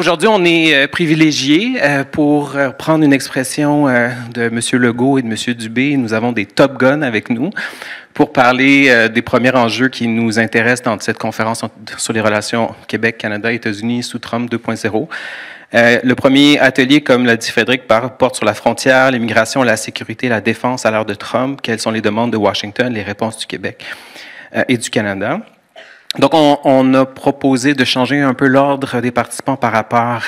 aujourd'hui, on est privilégiés pour prendre une expression de M. Legault et de M. Dubé. Nous avons des Top Guns avec nous pour parler des premiers enjeux qui nous intéressent dans cette conférence sur les relations Québec, Canada, États-Unis sous Trump 2.0. Le premier atelier, comme l'a dit Frédéric, porte sur la frontière, l'immigration, la sécurité, la défense à l'heure de Trump. Quelles sont les demandes de Washington, les réponses du Québec et du Canada? Donc, on a proposé de changer un peu l'ordre des participants par rapport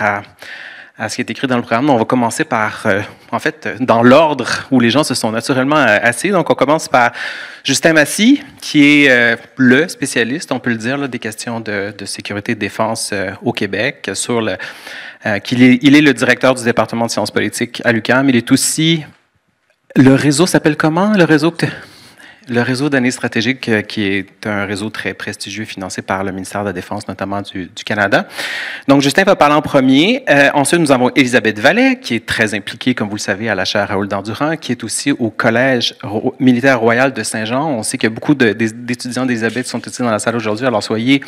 à ce qui est écrit dans le programme. On va commencer par, en fait, dans l'ordre où les gens se sont naturellement assis. Donc, on commence par Justin Massy, qui est le spécialiste, on peut le dire, là, des questions de sécurité et de défense au Québec. Il est le directeur du département de sciences politiques à l'UQAM. Il est aussi... Le réseau s'appelle comment, le réseau Le réseau d'analyse stratégique, qui est un réseau très prestigieux financé par le ministère de la Défense, notamment du Canada. Donc, Justin va parler en premier. Ensuite, nous avons Élisabeth Vallet, qui est très impliquée, comme vous le savez, à la chaire Raoul Dandurand, qui est aussi au Collège militaire royal de Saint-Jean. On sait qu'il y a beaucoup d'étudiants d'Élisabeth qui sont ici dans la salle aujourd'hui, alors soyez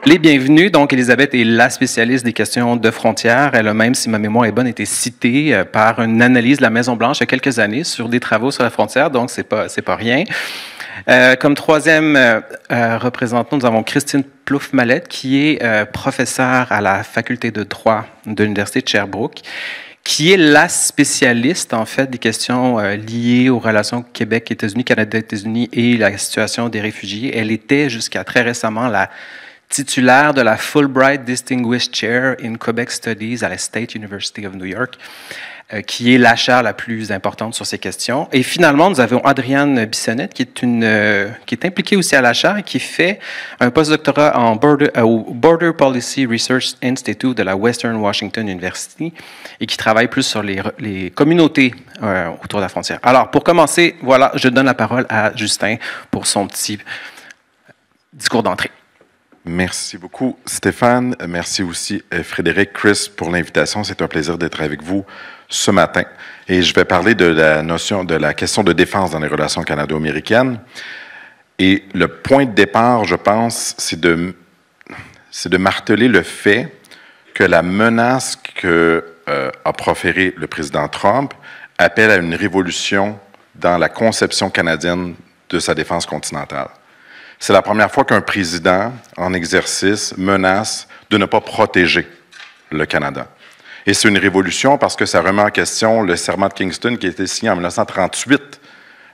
les bienvenus. Donc, Élisabeth est la spécialiste des questions de frontières. Elle a même, si ma mémoire est bonne, été citée par une analyse de la Maison-Blanche il y a quelques années sur des travaux sur la frontière, donc c'est pas rien. Comme troisième représentant, nous avons Christine Plouffe-Mallette, qui est professeure à la faculté de droit de l'Université de Sherbrooke, qui est la spécialiste, en fait, des questions liées aux relations Québec-États-Unis, Canada-États-Unis et la situation des réfugiés. Elle était jusqu'à très récemment la titulaire de la Fulbright Distinguished Chair in Quebec Studies à la State University of New York, qui est la chaire la plus importante sur ces questions. Et finalement, nous avons Adrienne Bissonnette, qui est impliquée aussi à la chaire et qui fait un postdoctorat au Border Policy Research Institute de la Western Washington University et qui travaille plus sur les communautés autour de la frontière. Alors, pour commencer, voilà, je donne la parole à Justin pour son petit discours d'entrée. Merci beaucoup, Stéphane. Merci aussi, Frédéric, Chris, pour l'invitation. C'est un plaisir d'être avec vous ce matin. Et je vais parler de la question de défense dans les relations canado-américaines. Et le point de départ, je pense, c'est de marteler le fait que la menace a proférée le président Trump appelle à une révolution dans la conception canadienne de sa défense continentale. C'est la première fois qu'un président en exercice menace de ne pas protéger le Canada. Et c'est une révolution parce que ça remet en question le serment de Kingston qui a été signé en 1938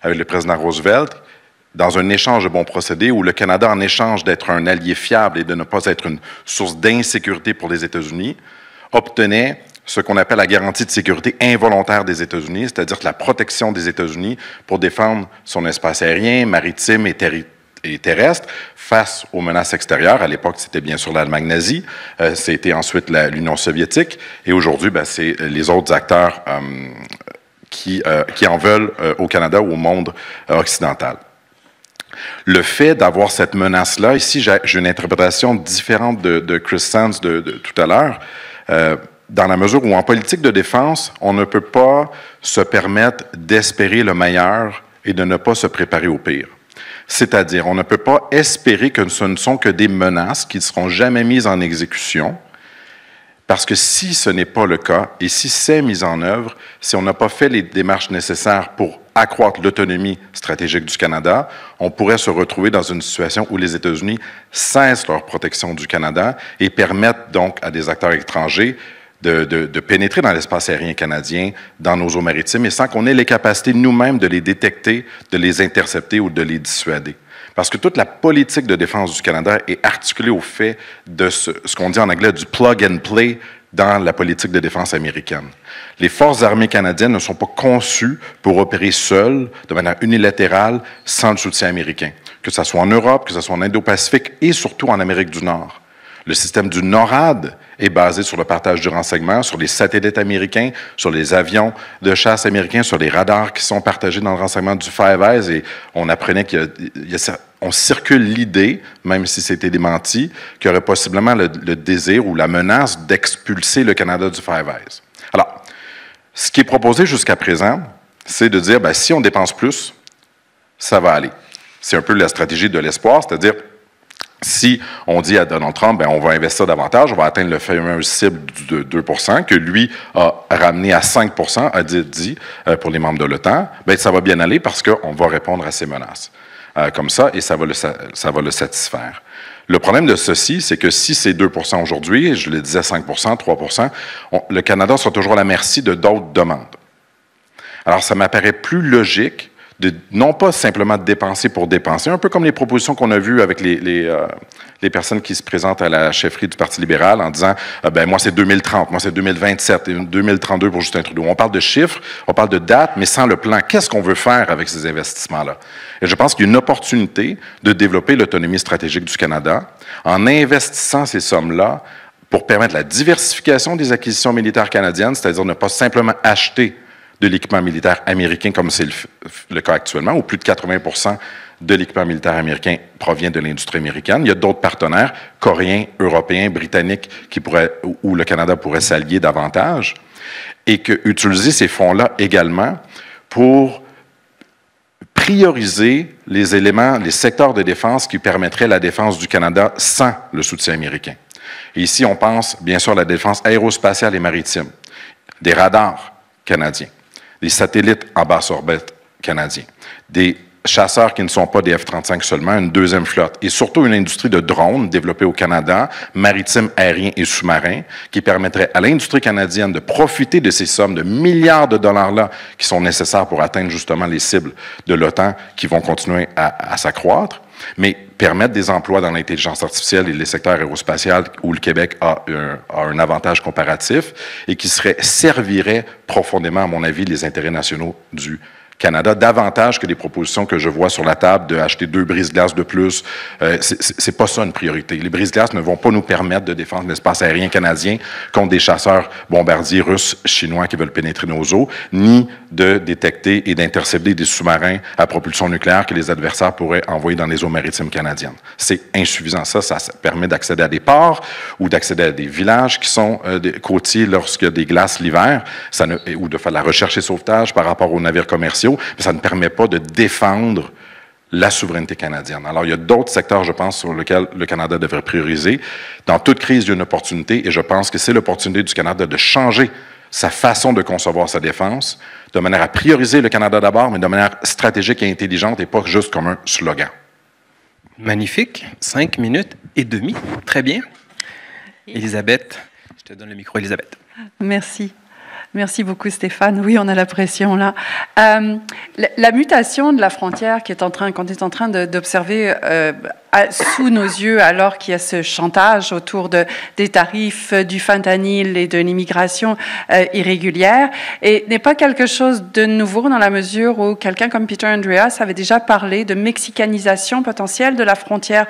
avec le président Roosevelt dans un échange de bons procédés où le Canada, en échange d'être un allié fiable et de ne pas être une source d'insécurité pour les États-Unis, obtenait ce qu'on appelle la garantie de sécurité involontaire des États-Unis, c'est-à-dire la protection des États-Unis pour défendre son espace aérien, maritime et terrestre face aux menaces extérieures. À l'époque, c'était bien sûr l'Allemagne nazie, c'était ensuite l'Union soviétique, et aujourd'hui, c'est les autres acteurs qui en veulent au Canada ou au monde occidental. Le fait d'avoir cette menace-là, ici j'ai une interprétation différente de Chris Sands de tout à l'heure, dans la mesure où en politique de défense, on ne peut pas se permettre d'espérer le meilleur et de ne pas se préparer au pire. C'est-à-dire, on ne peut pas espérer que ce ne sont que des menaces qui ne seront jamais mises en exécution, parce que si ce n'est pas le cas, et si c'est mis en œuvre, si on n'a pas fait les démarches nécessaires pour accroître l'autonomie stratégique du Canada, on pourrait se retrouver dans une situation où les États-Unis cessent leur protection du Canada et permettent donc à des acteurs étrangers de pénétrer dans l'espace aérien canadien, dans nos eaux maritimes, et sans qu'on ait les capacités nous-mêmes de les détecter, de les intercepter ou de les dissuader. Parce que toute la politique de défense du Canada est articulée au fait de ce qu'on dit en anglais du plug and play dans la politique de défense américaine. Les forces armées canadiennes ne sont pas conçues pour opérer seules, de manière unilatérale, sans le soutien américain. Que ce soit en Europe, que ce soit en Indo-Pacifique et surtout en Amérique du Nord. Le système du NORAD est basé sur le partage du renseignement, sur les satellites américains, sur les avions de chasse américains, sur les radars qui sont partagés dans le renseignement du Five Eyes. Et on apprenait on circule l'idée, même si c'était démenti, qu'il y aurait possiblement le désir ou la menace d'expulser le Canada du Five Eyes. Alors, ce qui est proposé jusqu'à présent, c'est de dire, si on dépense plus, ça va aller. C'est un peu la stratégie de l'espoir, c'est-à-dire, Si on dit à Donald Trump, on va investir davantage, on va atteindre le fameux cible de 2 que lui a ramené à 5 a dit pour les membres de l'OTAN, ça va bien aller parce qu'on va répondre à ces menaces. Comme ça, et ça va le satisfaire. Le problème de ceci, c'est que si c'est 2 aujourd'hui, je le disais 5 3 le Canada sera toujours à la merci de d'autres demandes. Alors, ça m'apparaît plus logique de non pas simplement de dépenser pour dépenser, un peu comme les propositions qu'on a vues avec les personnes qui se présentent à la chefferie du Parti libéral en disant moi c'est 2030, moi c'est 2027 et 2032 pour Justin Trudeau. On parle de chiffres, on parle de dates, mais sans le plan. Qu'est-ce qu'on veut faire avec ces investissements-là? Et je pense qu'il y a une opportunité de développer l'autonomie stratégique du Canada en investissant ces sommes-là pour permettre la diversification des acquisitions militaires canadiennes, c'est-à-dire ne pas simplement acheter de l'équipement militaire américain, comme c'est le cas actuellement, où plus de 80 de l'équipement militaire américain provient de l'industrie américaine. Il y a d'autres partenaires, coréens, européens, britanniques, où le Canada pourrait s'allier davantage, et qu'utiliser ces fonds-là également pour prioriser les éléments, les secteurs de défense qui permettraient la défense du Canada sans le soutien américain. Et ici, on pense bien sûr à la défense aérospatiale et maritime, des radars canadiens, des satellites en basse orbite canadiens, des chasseurs qui ne sont pas des F-35 seulement, une deuxième flotte, et surtout une industrie de drones développée au Canada, maritime, aérien et sous-marin, qui permettrait à l'industrie canadienne de profiter de ces sommes de milliards de dollars-là qui sont nécessaires pour atteindre justement les cibles de l'OTAN qui vont continuer à s'accroître, mais permettre des emplois dans l'intelligence artificielle et les secteurs aérospatial où le Québec a un avantage comparatif et qui servirait profondément, à mon avis, les intérêts nationaux du Canada, davantage que les propositions que je vois sur la table d'acheter 2 brise-glaces de plus. C'est pas ça une priorité. Les brise-glaces ne vont pas nous permettre de défendre l'espace aérien canadien contre des chasseurs bombardiers russes, chinois qui veulent pénétrer nos eaux, ni de détecter et d'intercepter des sous-marins à propulsion nucléaire que les adversaires pourraient envoyer dans les eaux maritimes canadiennes. C'est insuffisant. Ça permet d'accéder à des ports ou d'accéder à des villages qui sont côtiers lorsqu'il y a des glaces l'hiver, ou de faire de la recherche et sauvetage par rapport aux navires commerciaux. Mais ça ne permet pas de défendre la souveraineté canadienne. Alors, il y a d'autres secteurs, je pense, sur lesquels le Canada devrait prioriser. Dans toute crise, il y a une opportunité, et je pense que c'est l'opportunité du Canada de changer sa façon de concevoir sa défense, de manière à prioriser le Canada d'abord, mais de manière stratégique et intelligente, et pas juste comme un slogan. Magnifique. 5 minutes et demie. Très bien. Élisabeth, je te donne le micro, Élisabeth. Merci. Merci beaucoup, Stéphane. Oui, on a la pression là. La mutation de la frontière qu'on est en train d'observer sous nos yeux, alors qu'il y a ce chantage autour des tarifs du fentanyl et de l'immigration irrégulière, et n'est pas quelque chose de nouveau dans la mesure où quelqu'un comme Peter Andreas avait déjà parlé de mexicanisation potentielle de la frontière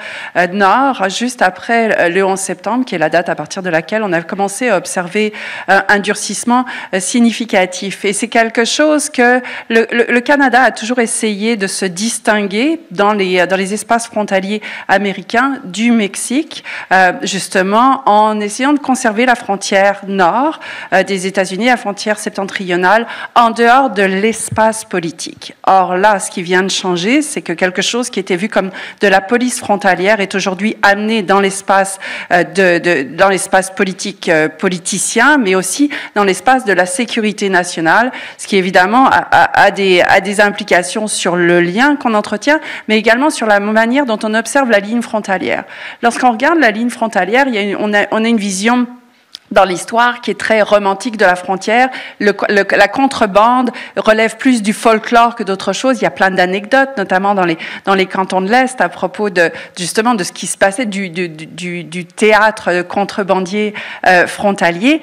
nord, juste après le 11 septembre, qui est la date à partir de laquelle on a commencé à observer un durcissement significatif. Et c'est quelque chose que le Canada a toujours essayé de se distinguer dans les espaces frontaliers américains du Mexique, justement en essayant de conserver la frontière nord des États-Unis, la frontière septentrionale, en dehors de l'espace politique. Or là, ce qui vient de changer, c'est que quelque chose qui était vu comme de la police frontalière est aujourd'hui amené dans l'espace dans l'espace politique politicien, mais aussi dans l'espace de la sécurité nationale, ce qui évidemment a des implications sur le lien qu'on entretient, mais également sur la manière dont on observe la ligne frontalière. Lorsqu'on regarde la ligne frontalière, on a une vision dans l'histoire qui est très romantique de la frontière. La contrebande relève plus du folklore que d'autres choses. Il y a plein d'anecdotes, notamment dans les cantons de l'Est, à propos justement de ce qui se passait du théâtre contrebandier frontalier.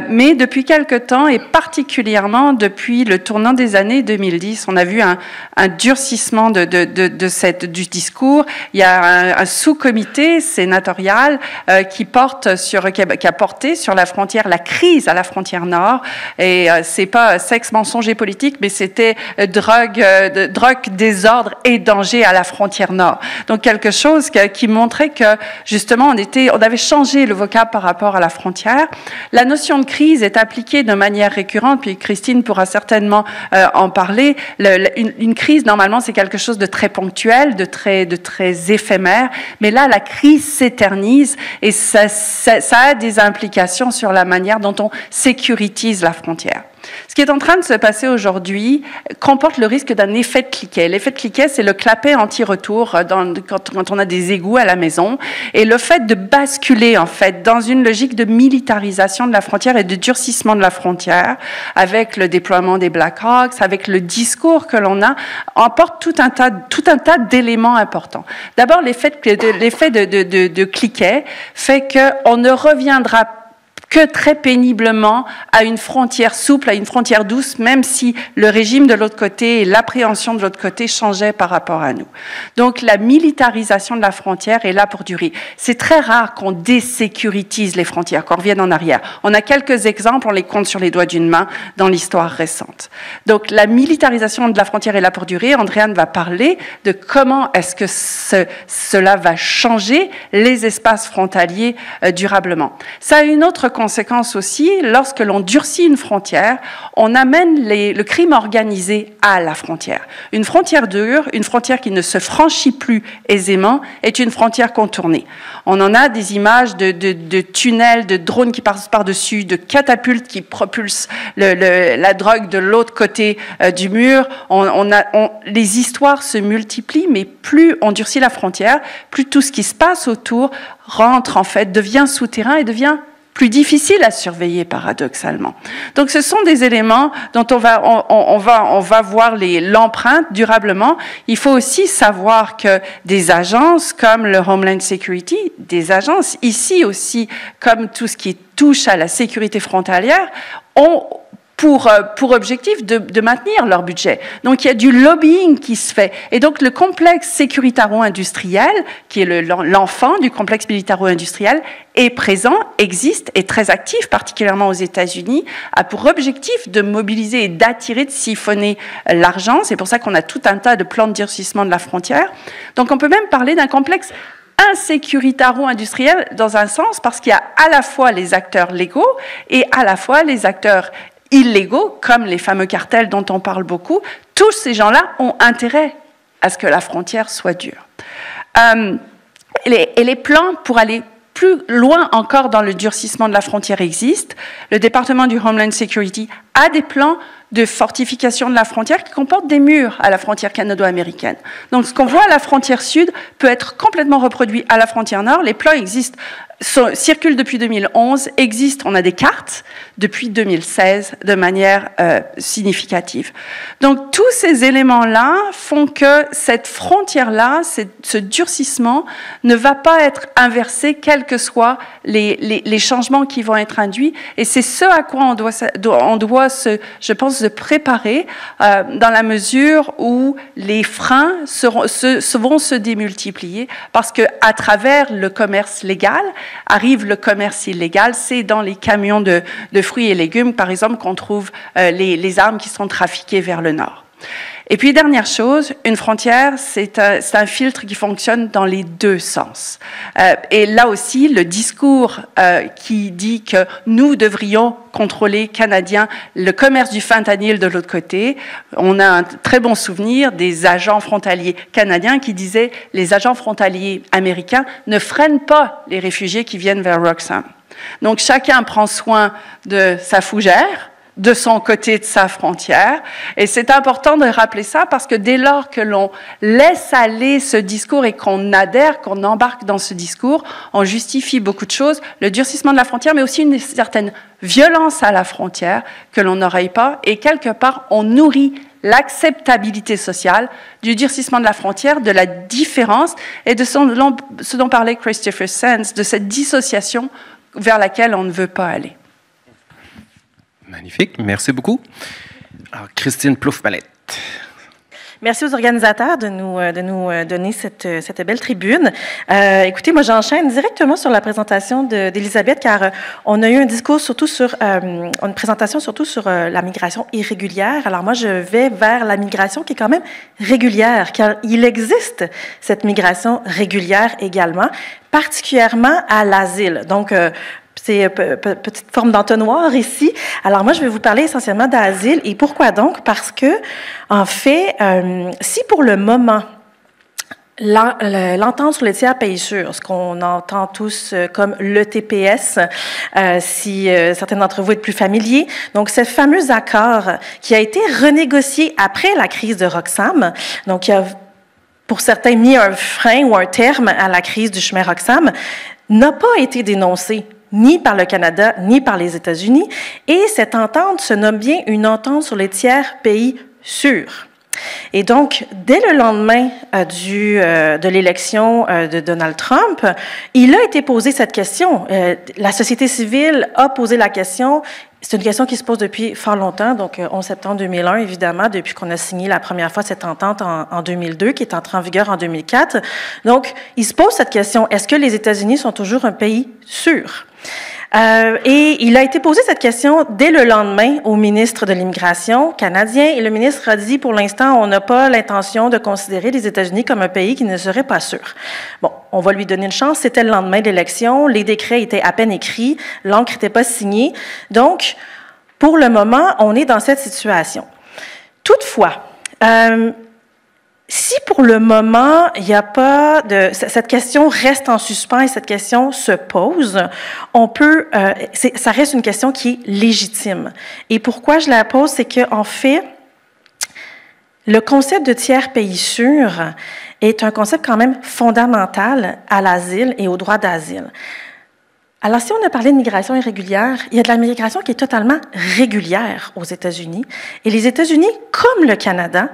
Mais depuis quelque temps, et particulièrement depuis le tournant des années 2010, on a vu un durcissement du discours. Il y a un sous-comité sénatorial qui a porté sur la frontière, la crise à la frontière nord. Et c'est pas sexe, mensonge et politique, mais c'était drogue, désordre et danger à la frontière nord. Donc quelque chose qui montrait que justement on avait changé le vocable par rapport à la frontière. La notion de crise est appliquée de manière récurrente, puis Christine pourra certainement en parler. Une crise, normalement, c'est quelque chose de très ponctuel, de très éphémère, mais là, la crise s'éternise et ça a des implications sur la manière dont on sécuritise la frontière. Ce qui est en train de se passer aujourd'hui comporte le risque d'un effet de cliquet. L'effet de cliquet, c'est le clapet anti-retour quand on a des égouts à la maison. Et le fait de basculer, en fait, dans une logique de militarisation de la frontière et de durcissement de la frontière, avec le déploiement des Blackhawks, avec le discours que l'on a, emporte tout un tas d'éléments importants. D'abord, l'effet de cliquet fait qu'on ne reviendra que très péniblement à une frontière souple, à une frontière douce, même si le régime de l'autre côté et l'appréhension de l'autre côté changeaient par rapport à nous. Donc la militarisation de la frontière est là pour durer. C'est très rare qu'on désécuritise les frontières, qu'on revienne en arrière. On a quelques exemples, on les compte sur les doigts d'une main dans l'histoire récente. Donc la militarisation de la frontière est là pour durer. Andréane va parler de comment est-ce que cela va changer les espaces frontaliers durablement. Ça a une autre conséquence aussi, lorsque l'on durcit une frontière, on amène le crime organisé à la frontière. Une frontière dure, une frontière qui ne se franchit plus aisément, est une frontière contournée. On en a des images de tunnels, de drones qui passent par-dessus, de catapultes qui propulsent la drogue de l'autre côté du mur. Les histoires se multiplient, mais plus on durcit la frontière, plus tout ce qui se passe autour rentre, en fait, devient souterrain et devient plus difficile à surveiller paradoxalement. Donc ce sont des éléments dont on va voir l'empreinte durablement. Il faut aussi savoir que des agences comme le Homeland Security, des agences ici aussi comme tout ce qui touche à la sécurité frontalière, ont pour objectif de maintenir leur budget. Donc il y a du lobbying qui se fait. Et donc le complexe sécuritaro-industriel, qui est l'enfant du complexe militaro-industriel, est présent, existe, est très actif, particulièrement aux États-Unis, a pour objectif de mobiliser et d'attirer, de siphonner l'argent. C'est pour ça qu'on a tout un tas de plans de durcissement de la frontière. Donc on peut même parler d'un complexe insécuritaro-industriel dans un sens, parce qu'il y a à la fois les acteurs légaux et à la fois les acteurs illégaux, comme les fameux cartels dont on parle beaucoup. Tous ces gens-là ont intérêt à ce que la frontière soit dure. Et les plans pour aller plus loin encore dans le durcissement de la frontière existent. Le département du Homeland Security a des plans de fortification de la frontière qui comportent des murs à la frontière canado-américaine. Donc ce qu'on voit à la frontière sud peut être complètement reproduit à la frontière nord. Les plans existent, circulent depuis 2011, existent, on a des cartes depuis 2016 de manière significative. Donc tous ces éléments-là font que cette frontière-là, ce durcissement ne va pas être inversé quels que soient les changements qui vont être induits. Et c'est ce à quoi on doit je pense, se préparer dans la mesure où les freins vont se démultiplier, parce qu'à travers le commerce légal arrive le commerce illégal. C'est dans les camions de fruits et légumes, par exemple, qu'on trouve les armes qui sont trafiquées vers le nord. Et puis, dernière chose, une frontière, c'est un filtre qui fonctionne dans les deux sens. Et là aussi, le discours qui dit que nous devrions contrôler, Canadiens, le commerce du fentanyl de l'autre côté, on a un très bon souvenir des agents frontaliers canadiens qui disaient « les agents frontaliers américains ne freinent pas les réfugiés qui viennent vers Roxham ». Donc, chacun prend soin de sa fougère, de son côté de sa frontière. Et c'est important de rappeler ça parce que dès lors que l'on laisse aller ce discours et qu'on adhère, qu'on embarque dans ce discours, on justifie beaucoup de choses, le durcissement de la frontière, mais aussi une certaine violence à la frontière que l'on n'aurait pas. Et quelque part, on nourrit l'acceptabilité sociale du durcissement de la frontière, de la différence et de ce dont parlait Christopher Sands, de cette dissociation vers laquelle on ne veut pas aller. Magnifique, merci beaucoup. Alors, Christine Plouffe-Mallette. Merci aux organisateurs de nous donner cette belle tribune. Écoutez, moi, j'enchaîne directement sur la présentation d'Elisabeth, car on a eu un discours surtout sur, une présentation surtout sur la migration irrégulière. Alors moi, je vais vers la migration qui est quand même régulière, car il existe cette migration régulière également, particulièrement à l'asile. Donc, c'est petite forme d'entonnoir ici. Alors moi, je vais vous parler essentiellement d'asile. Et pourquoi donc? Parce que, en fait, si pour le moment, l'entente sur les tiers pays sûrs, ce qu'on entend tous comme le TPS, si certains d'entre vous êtes plus familiers, donc ce fameux accord qui a été renégocié après la crise de Roxham, donc qui a pour certains mis un frein ou un terme à la crise du chemin Roxham, n'a pas été dénoncé ni par le Canada, ni par les États-Unis. Et cette entente se nomme bien une entente sur les tiers pays sûrs. Et donc, dès le lendemain de l'élection de Donald Trump, il a été posé cette question. La société civile a posé la question. C'est une question qui se pose depuis fort longtemps, donc 11 septembre 2001, évidemment, depuis qu'on a signé la première fois cette entente en 2002, qui est entrée en vigueur en 2004. Donc, il se pose cette question, est-ce que les États-Unis sont toujours un pays sûr? Et il a été posé cette question dès le lendemain au ministre de l'Immigration canadien, et le ministre a dit, pour l'instant, on n'a pas l'intention de considérer les États-Unis comme un pays qui ne serait pas sûr. Bon, on va lui donner une chance, c'était le lendemain de l'élection, les décrets étaient à peine écrits, l'encre n'était pas signée, donc, pour le moment, on est dans cette situation. Toutefois, si pour le moment, il n'y a pas de... Cette question reste en suspens et cette question se pose, on peut... ça reste une question qui est légitime. Et pourquoi je la pose, c'est qu'en fait, le concept de tiers pays sûr est un concept quand même fondamental à l'asile et au droit d'asile. Alors, si on a parlé de migration irrégulière, il y a de la migration qui est totalement régulière aux États-Unis. Et les États-Unis, comme le Canada,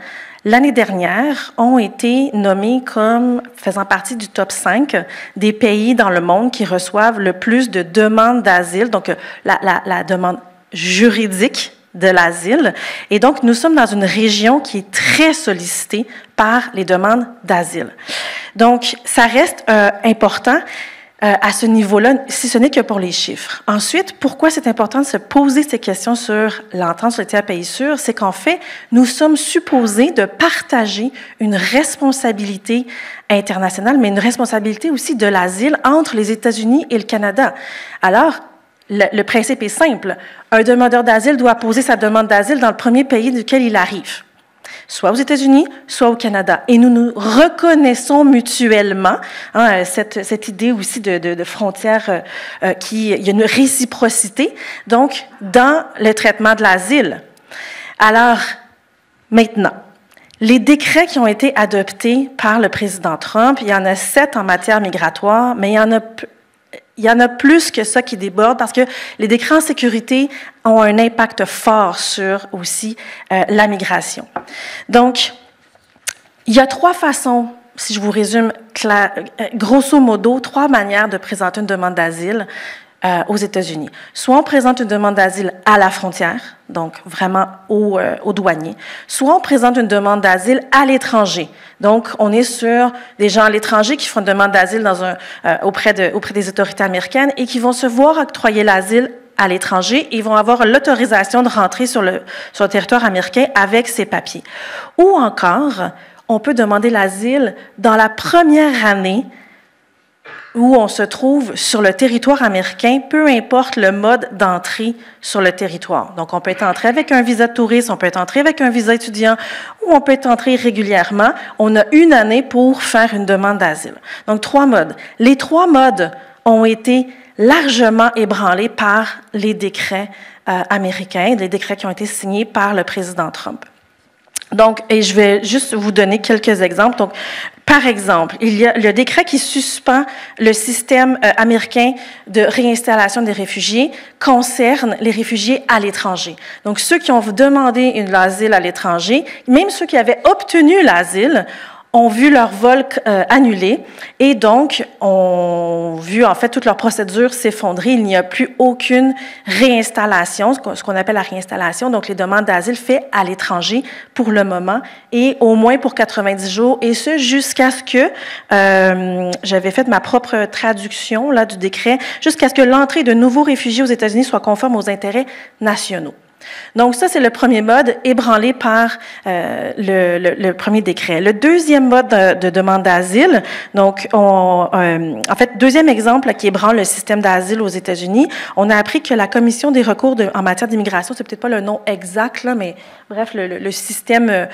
l'année dernière, ont été nommés comme faisant partie du top 5 des pays dans le monde qui reçoivent le plus de demandes d'asile, donc la demande juridique de l'asile. Et donc, nous sommes dans une région qui est très sollicitée par les demandes d'asile. Donc, ça reste important à ce niveau-là, si ce n'est que pour les chiffres. Ensuite, pourquoi c'est important de se poser ces questions sur l'entente sur les tiers pays sûrs? C'est qu'en fait, nous sommes supposés de partager une responsabilité internationale, mais une responsabilité aussi de l'asile entre les États-Unis et le Canada. Alors, le principe est simple. Un demandeur d'asile doit poser sa demande d'asile dans le premier pays duquel il arrive, soit aux États-Unis, soit au Canada. Et nous nous reconnaissons mutuellement, cette idée aussi de frontières, il y a une réciprocité, donc, dans le traitement de l'asile. Alors, maintenant, les décrets qui ont été adoptés par le président Trump, il y en a 7 en matière migratoire, mais il y en a plus que ça qui déborde parce que les décrets en sécurité ont un impact fort sur aussi la migration. Donc, il y a 3 façons, si je vous résume grosso modo, 3 manières de présenter une demande d'asile aux États-Unis. Soit on présente une demande d'asile à la frontière, donc vraiment au douanier, soit on présente une demande d'asile à l'étranger. Donc, on est sur des gens à l'étranger qui font une demande d'asile auprès des autorités américaines et qui vont se voir octroyer l'asile à l'étranger et vont avoir l'autorisation de rentrer sur le territoire américain avec ces papiers. Ou encore, on peut demander l'asile dans la première année où on se trouve sur le territoire américain, peu importe le mode d'entrée sur le territoire. Donc, on peut être entré avec un visa de touriste, on peut être entré avec un visa étudiant, ou on peut être entré régulièrement. On a 1 année pour faire une demande d'asile. Donc, 3 modes. Les 3 modes ont été largement ébranlés par les décrets américains, les décrets qui ont été signés par le président Trump. Donc, et je vais juste vous donner quelques exemples. Donc, par exemple, il y a le décret qui suspend le système américain de réinstallation des réfugiés concerne les réfugiés à l'étranger. Donc, ceux qui ont demandé l'asile à l'étranger, même ceux qui avaient obtenu l'asile, ont vu leur vol annulé et donc ont vu en fait toute leur procédure s'effondrer. Il n'y a plus aucune réinstallation, ce qu'on appelle la réinstallation, donc les demandes d'asile faites à l'étranger pour le moment et au moins pour 90 jours, et ce jusqu'à ce que, j'avais fait ma propre traduction là, du décret, jusqu'à ce que l'entrée de nouveaux réfugiés aux États-Unis soit conforme aux intérêts nationaux. Donc ça, c'est le premier mode ébranlé par le premier décret. Le deuxième mode de demande d'asile, donc en fait, deuxième exemple qui ébranle le système d'asile aux États-Unis, on a appris que la Commission des recours en matière d'immigration, c'est peut-être pas le nom exact, là, mais bref, le système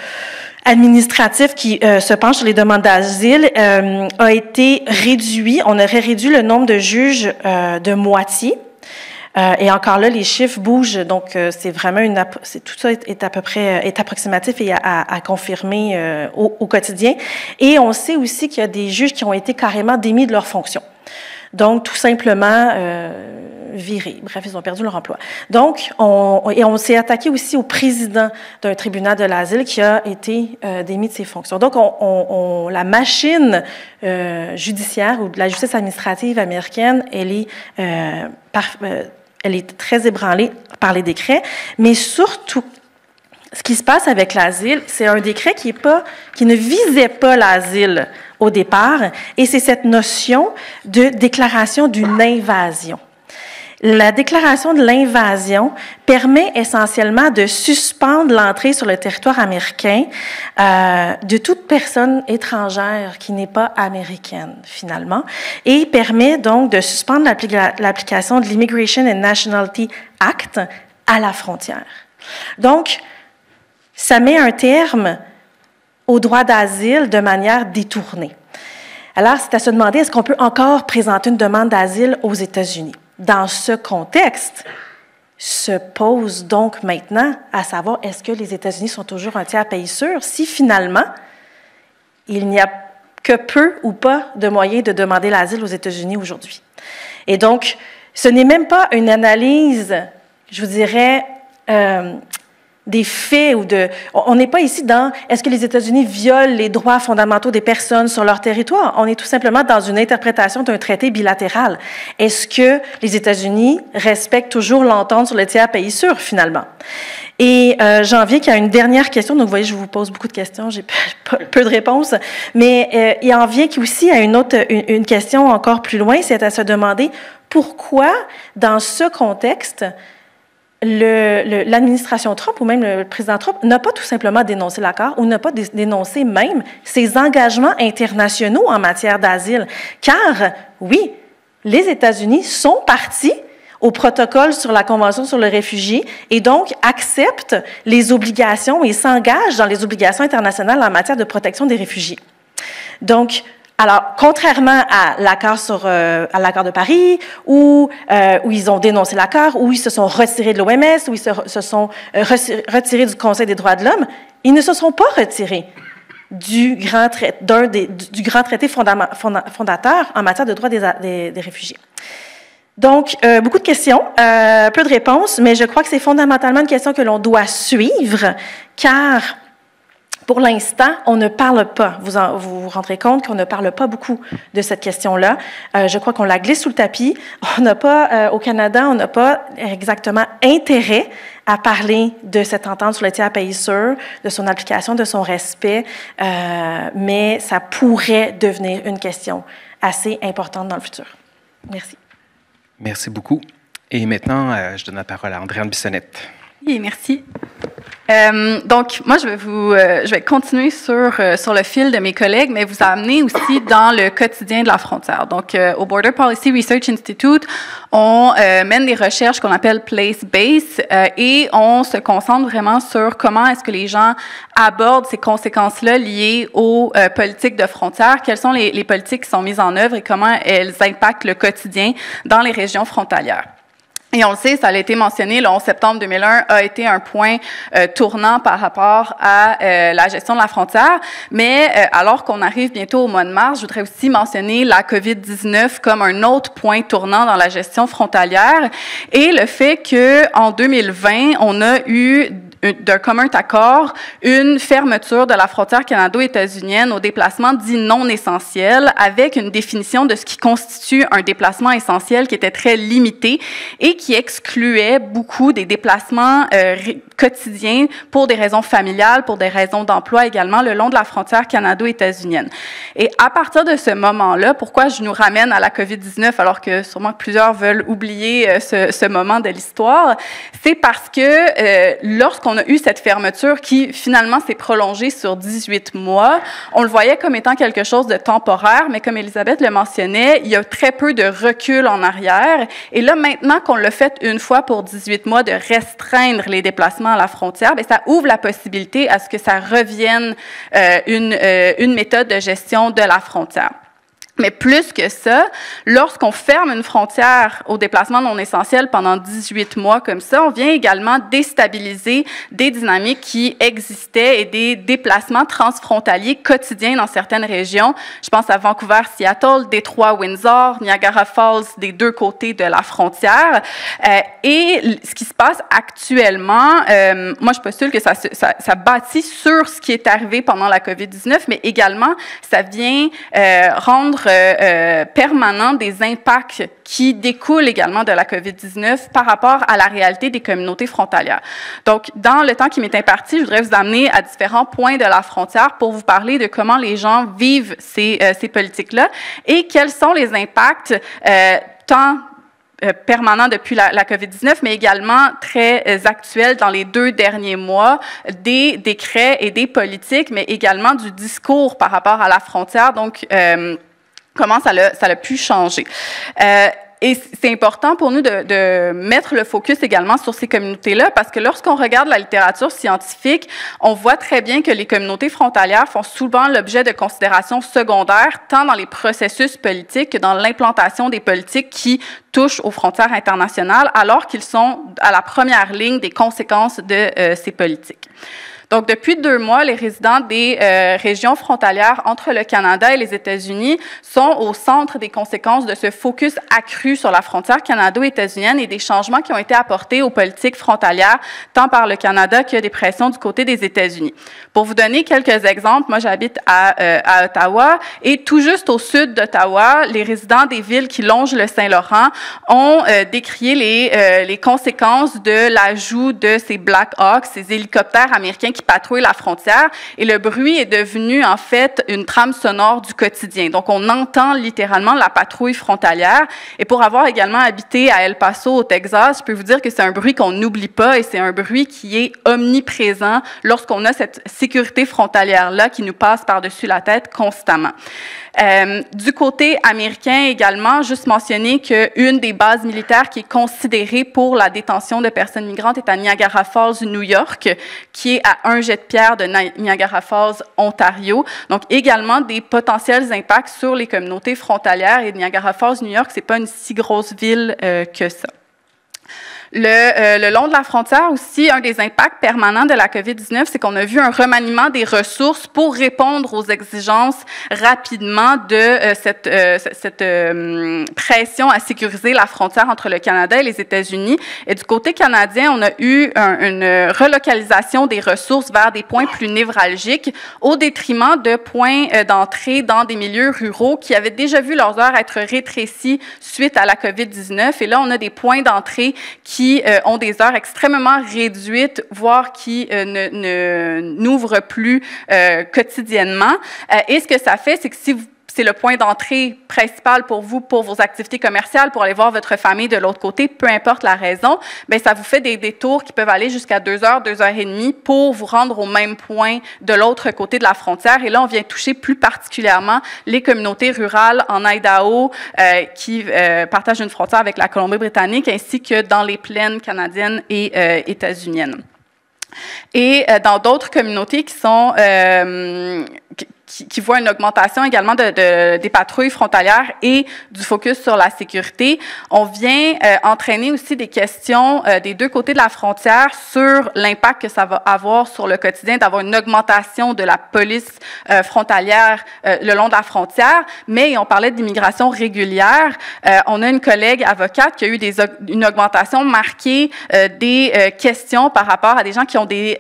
administratif qui se penche sur les demandes d'asile a été réduit. On aurait réduit le nombre de juges de moitié. Et encore là, les chiffres bougent, donc c'est vraiment tout ça est à peu près est approximatif et à confirmer au quotidien. Et on sait aussi qu'il y a des juges qui ont été carrément démis de leurs fonctions. Donc tout simplement virés. Bref, ils ont perdu leur emploi. Donc on s'est attaqué aussi au président d'un tribunal de l'asile qui a été démis de ses fonctions. Donc la machine judiciaire ou de la justice administrative américaine, elle est très ébranlée par les décrets, mais surtout, ce qui se passe avec l'asile, c'est un décret qui ne visait pas l'asile au départ, et c'est cette notion de déclaration d'une invasion. La déclaration de l'invasion permet essentiellement de suspendre l'entrée sur le territoire américain de toute personne étrangère qui n'est pas américaine, finalement, et permet donc de suspendre l'application de l'Immigration and Nationality Act à la frontière. Donc, ça met un terme au droit d'asile de manière détournée. Alors, c'est à se demander, est-ce qu'on peut encore présenter une demande d'asile aux États-Unis? Dans ce contexte, se pose donc maintenant à savoir, est-ce que les États-Unis sont toujours un tiers pays sûr si finalement, il n'y a que peu ou pas de moyens de demander l'asile aux États-Unis aujourd'hui. Et donc, ce n'est même pas une analyse, je vous dirais, des faits ou de... On n'est pas ici dans est-ce que les États-Unis violent les droits fondamentaux des personnes sur leur territoire. On est tout simplement dans une interprétation d'un traité bilatéral. Est-ce que les États-Unis respectent toujours l'entente sur le tiers pays sûr, finalement? Et j'en viens qu'il y a une dernière question. Donc, vous voyez, je vous pose beaucoup de questions, j'ai peu de réponses. Mais il en vient aussi à une question encore plus loin, c'est à se demander pourquoi, dans ce contexte, l'administration Trump ou même le président Trump n'a pas tout simplement dénoncé l'accord ou n'a pas dénoncé même ses engagements internationaux en matière d'asile. Car, oui, les États-Unis sont partis au protocole sur la Convention sur le réfugié et donc acceptent les obligations et s'engagent dans les obligations internationales en matière de protection des réfugiés. Donc, alors, contrairement à l'accord à l'accord de Paris, où ils ont dénoncé l'accord, où ils se sont retirés de l'OMS, où ils se sont retirés du Conseil des droits de l'homme, ils ne se sont pas retirés du grand traité fondateur en matière de droits des réfugiés. Donc, beaucoup de questions, peu de réponses, mais je crois que c'est fondamentalement une question que l'on doit suivre, car pour l'instant, on ne parle pas. Vous vous rendrez compte qu'on ne parle pas beaucoup de cette question-là. Je crois qu'on la glisse sous le tapis. On n'a pas, au Canada, on n'a pas exactement intérêt à parler de cette entente sur le tiers pays sûr, de son application, de son respect, mais ça pourrait devenir une question assez importante dans le futur. Merci. Merci beaucoup. Et maintenant, je donne la parole à Andréane Bissonnette. Oui, merci. Donc, moi, je vais continuer sur le fil de mes collègues, mais vous amener aussi dans le quotidien de la frontière. Donc, au Border Policy Research Institute, on mène des recherches qu'on appelle place-based et on se concentre vraiment sur comment est-ce que les gens abordent ces conséquences-là liées aux politiques de frontières, quelles sont les politiques qui sont mises en œuvre et comment elles impactent le quotidien dans les régions frontalières. Et on le sait, ça a été mentionné, le 11 septembre 2001 a été un point tournant par rapport à la gestion de la frontière. Mais alors qu'on arrive bientôt au mois de mars, je voudrais aussi mentionner la COVID-19 comme un autre point tournant dans la gestion frontalière et le fait qu'en 2020, on a eu d'un commun accord une fermeture de la frontière canado-états-unienne aux déplacements dits non essentiels, avec une définition de ce qui constitue un déplacement essentiel qui était très limité et qui excluait beaucoup des déplacements quotidiens pour des raisons familiales, pour des raisons d'emploi également, le long de la frontière canado-états-unienne. Et à partir de ce moment-là, pourquoi je nous ramène à la COVID-19 alors que sûrement plusieurs veulent oublier ce moment de l'histoire, c'est parce que lorsqu'on a eu cette fermeture qui finalement s'est prolongée sur 18 mois, on le voyait comme étant quelque chose de temporaire, mais comme Elisabeth le mentionnait, il y a très peu de recul en arrière. Et là, maintenant qu'on l'a fait une fois pour 18 mois de restreindre les déplacements à la frontière, bien, ça ouvre la possibilité à ce que ça revienne une méthode de gestion de la frontière. Mais plus que ça, lorsqu'on ferme une frontière aux déplacements non essentiels pendant 18 mois comme ça, on vient également déstabiliser des dynamiques qui existaient et des déplacements transfrontaliers quotidiens dans certaines régions. Je pense à Vancouver, Seattle, Détroit, Windsor, Niagara Falls, des deux côtés de la frontière. Et ce qui se passe actuellement, moi je postule que ça bâtit sur ce qui est arrivé pendant la COVID-19, mais également ça vient rendre permanent des impacts qui découlent également de la COVID-19 par rapport à la réalité des communautés frontalières. Donc, dans le temps qui m'est imparti, je voudrais vous amener à différents points de la frontière pour vous parler de comment les gens vivent ces politiques-là et quels sont les impacts tant permanent depuis la COVID-19, mais également très actuel dans les 2 derniers mois, des décrets et des politiques, mais également du discours par rapport à la frontière. Donc, comment ça l'a pu changer. Et c'est important pour nous de mettre le focus également sur ces communautés-là, parce que lorsqu'on regarde la littérature scientifique, on voit très bien que les communautés frontalières font souvent l'objet de considérations secondaires, tant dans les processus politiques que dans l'implantation des politiques qui touchent aux frontières internationales, alors qu'ils sont à la première ligne des conséquences de ces politiques. Donc, depuis 2 mois, les résidents des régions frontalières entre le Canada et les États-Unis sont au centre des conséquences de ce focus accru sur la frontière canado-états-unienne et des changements qui ont été apportés aux politiques frontalières, tant par le Canada que des pressions du côté des États-Unis. Pour vous donner quelques exemples, moi, j'habite à Ottawa et tout juste au sud d'Ottawa, les résidents des villes qui longent le Saint-Laurent ont décrié les conséquences de l'ajout de ces Black Hawks, ces hélicoptères américains qui patrouillent la frontière, et le bruit est devenu en fait une trame sonore du quotidien. Donc, on entend littéralement la patrouille frontalière. Et pour avoir également habité à El Paso, au Texas, je peux vous dire que c'est un bruit qu'on n'oublie pas et c'est un bruit qui est omniprésent lorsqu'on a cette sécurité frontalière-là qui nous passe par-dessus la tête constamment. Du côté américain également, juste mentionner qu'une des bases militaires qui est considérée pour la détention de personnes migrantes est à Niagara Falls, New York, qui est à 1 jet de pierre de Niagara Falls, Ontario. Donc, également des potentiels impacts sur les communautés frontalières. Et Niagara Falls, New York, c'est pas une si grosse ville que ça. Le long de la frontière aussi, un des impacts permanents de la COVID-19, c'est qu'on a vu un remaniement des ressources pour répondre aux exigences rapidement de cette pression à sécuriser la frontière entre le Canada et les États-Unis. Et du côté canadien, on a eu une relocalisation des ressources vers des points plus névralgiques au détriment de points d'entrée dans des milieux ruraux qui avaient déjà vu leurs heures être rétrécies suite à la COVID-19. Et là, on a des points d'entrée qui ont des heures extrêmement réduites, voire qui n'ouvrent plus quotidiennement. Et ce que ça fait, c'est que si c'est le point d'entrée principal pour vous, pour vos activités commerciales, pour aller voir votre famille de l'autre côté, peu importe la raison, bien, ça vous fait des détours qui peuvent aller jusqu'à 2 heures, 2 heures et demie pour vous rendre au même point de l'autre côté de la frontière. Et là, on vient toucher plus particulièrement les communautés rurales en Idaho qui partagent une frontière avec la Colombie-Britannique, ainsi que dans les plaines canadiennes et états-uniennes. Et dans d'autres communautés qui sont qui voit une augmentation également des patrouilles frontalières et du focus sur la sécurité, on vient entraîner aussi des questions des deux côtés de la frontière sur l'impact que ça va avoir sur le quotidien d'avoir une augmentation de la police frontalière le long de la frontière. Mais on parlait d'immigration régulière. On a une collègue avocate qui a eu une augmentation marquée des questions par rapport à des gens qui ont des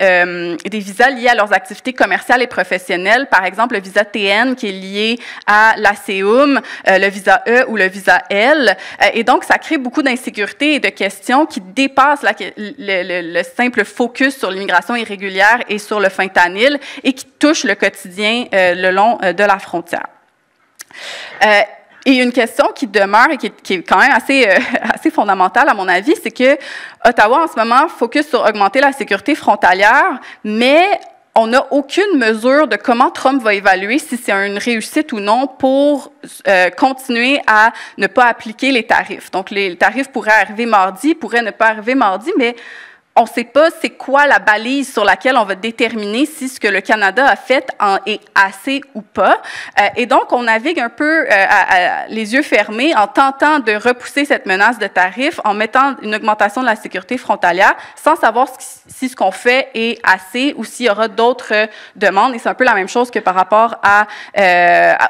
visas liés à leurs activités commerciales et professionnelles. Par exemple, le visa TN qui est lié à l'ASEUM, le visa E ou le visa L. Et donc, ça crée beaucoup d'insécurité et de questions qui dépassent le simple focus sur l'immigration irrégulière et sur le fentanyl et qui touchent le quotidien le long de la frontière. Et une question qui demeure et qui est quand même assez fondamentale à mon avis, c'est que Ottawa en ce moment focus sur augmenter la sécurité frontalière, mais on n'a aucune mesure de comment Trump va évaluer si c'est une réussite ou non pour continuer à ne pas appliquer les tarifs. Donc, les tarifs pourraient arriver mardi, pourraient ne pas arriver mardi, mais on ne sait pas c'est quoi la balise sur laquelle on va déterminer si ce que le Canada a fait est assez ou pas. Et donc, on navigue un peu les yeux fermés en tentant de repousser cette menace de tarifs, en mettant une augmentation de la sécurité frontalière, sans savoir si ce qu'on fait est assez ou s'il y aura d'autres demandes. Et c'est un peu la même chose que par rapport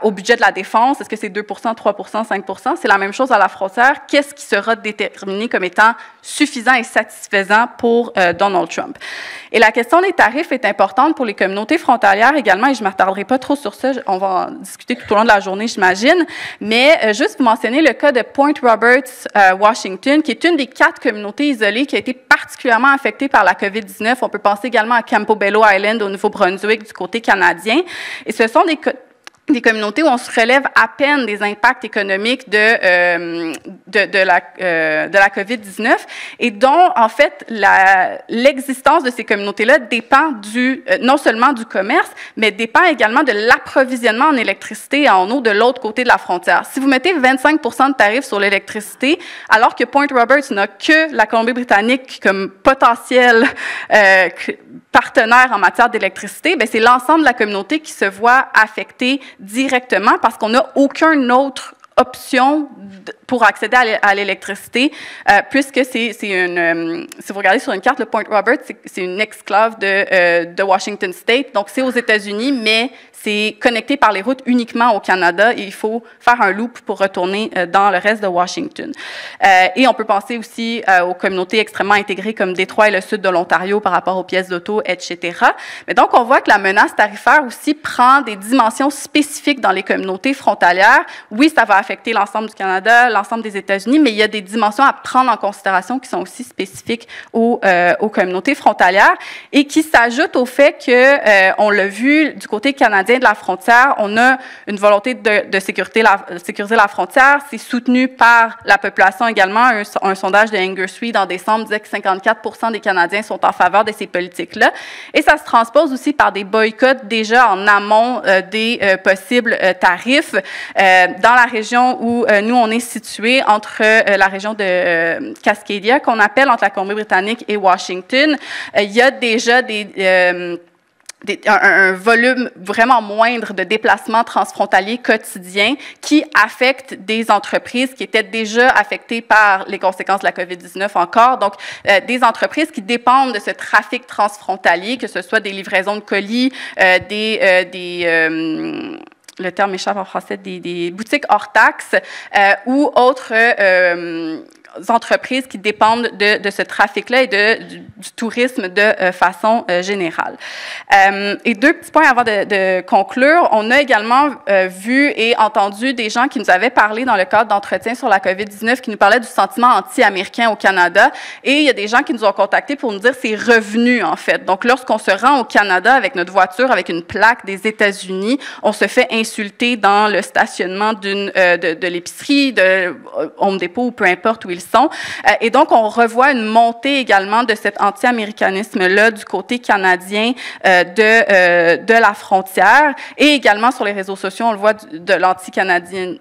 au budget de la défense. Est-ce que c'est 2 3 5 C'est la même chose à la frontière. Qu'est-ce qui sera déterminé comme étant suffisant et satisfaisant pour Donald Trump? Et la question des tarifs est importante pour les communautés frontalières également, et je ne m'attarderai pas trop sur ça, on va en discuter tout au long de la journée, j'imagine, mais juste vous mentionner le cas de Point Roberts, Washington, qui est une des 4 communautés isolées qui a été particulièrement affectée par la COVID-19. On peut penser également à Campobello Island au Nouveau-Brunswick du côté canadien, et ce sont des communautés où on se relève à peine des impacts économiques de la COVID-19 et dont, en fait, l'existence de ces communautés-là dépend non seulement du commerce, mais dépend également de l'approvisionnement en électricité et en eau de l'autre côté de la frontière. Si vous mettez 25 de tarifs sur l'électricité, alors que Point Roberts n'a que la Colombie-Britannique comme potentiel partenaire en matière d'électricité, bien, c'est l'ensemble de la communauté qui se voit affectée directement parce qu'on n'a aucune autre option pour accéder à l'électricité, puisque si vous regardez sur une carte, le Point Roberts, c'est une exclave de Washington State, donc c'est aux États-Unis, mais c'est connecté par les routes uniquement au Canada et il faut faire un loop pour retourner dans le reste de Washington. Et on peut penser aussi aux communautés extrêmement intégrées comme Détroit et le sud de l'Ontario par rapport aux pièces d'auto, etc. Mais donc, on voit que la menace tarifaire aussi prend des dimensions spécifiques dans les communautés frontalières. Oui, ça va affecter l'ensemble du Canada, l'ensemble des États-Unis, mais il y a des dimensions à prendre en considération qui sont aussi spécifiques aux communautés frontalières et qui s'ajoutent au fait que, on l'a vu du côté canadien de la frontière, on a une volonté de sécuriser la frontière. C'est soutenu par la population également. Un sondage de Angus Reid en décembre disait que 54% des Canadiens sont en faveur de ces politiques-là. Et ça se transpose aussi par des boycotts déjà en amont des possibles tarifs. Dans la région où nous, on est situé, entre la région de Cascadia, qu'on appelle entre la Colombie-Britannique et Washington, il y a déjà un volume vraiment moindre de déplacements transfrontaliers quotidiens qui affectent des entreprises qui étaient déjà affectées par les conséquences de la COVID-19 encore. Donc, des entreprises qui dépendent de ce trafic transfrontalier, que ce soit des livraisons de colis, le terme m'échappe en français, des boutiques hors taxes ou autres entreprises qui dépendent de ce trafic-là et du tourisme de façon générale. Et 2 petits points avant de conclure. On a également vu et entendu des gens qui nous avaient parlé dans le cadre d'entretiens sur la COVID-19, qui nous parlaient du sentiment anti-américain au Canada. Et il y a des gens qui nous ont contactés pour nous dire c'est revenu, en fait. Donc, lorsqu'on se rend au Canada avec notre voiture, avec une plaque des États-Unis, on se fait insulter dans le stationnement de l'épicerie, de Home Depot ou peu importe où ils sont. Et donc, on revoit une montée également de cet anti-américanisme-là du côté canadien de la frontière et également sur les réseaux sociaux, on le voit de l'anti-canadien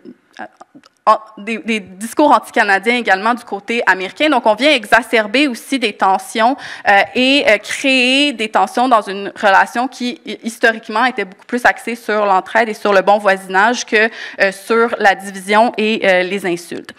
des discours anti-canadiens également du côté américain. Donc, on vient exacerber aussi des tensions et créer des tensions dans une relation qui, historiquement, était beaucoup plus axée sur l'entraide et sur le bon voisinage que sur la division et les insultes.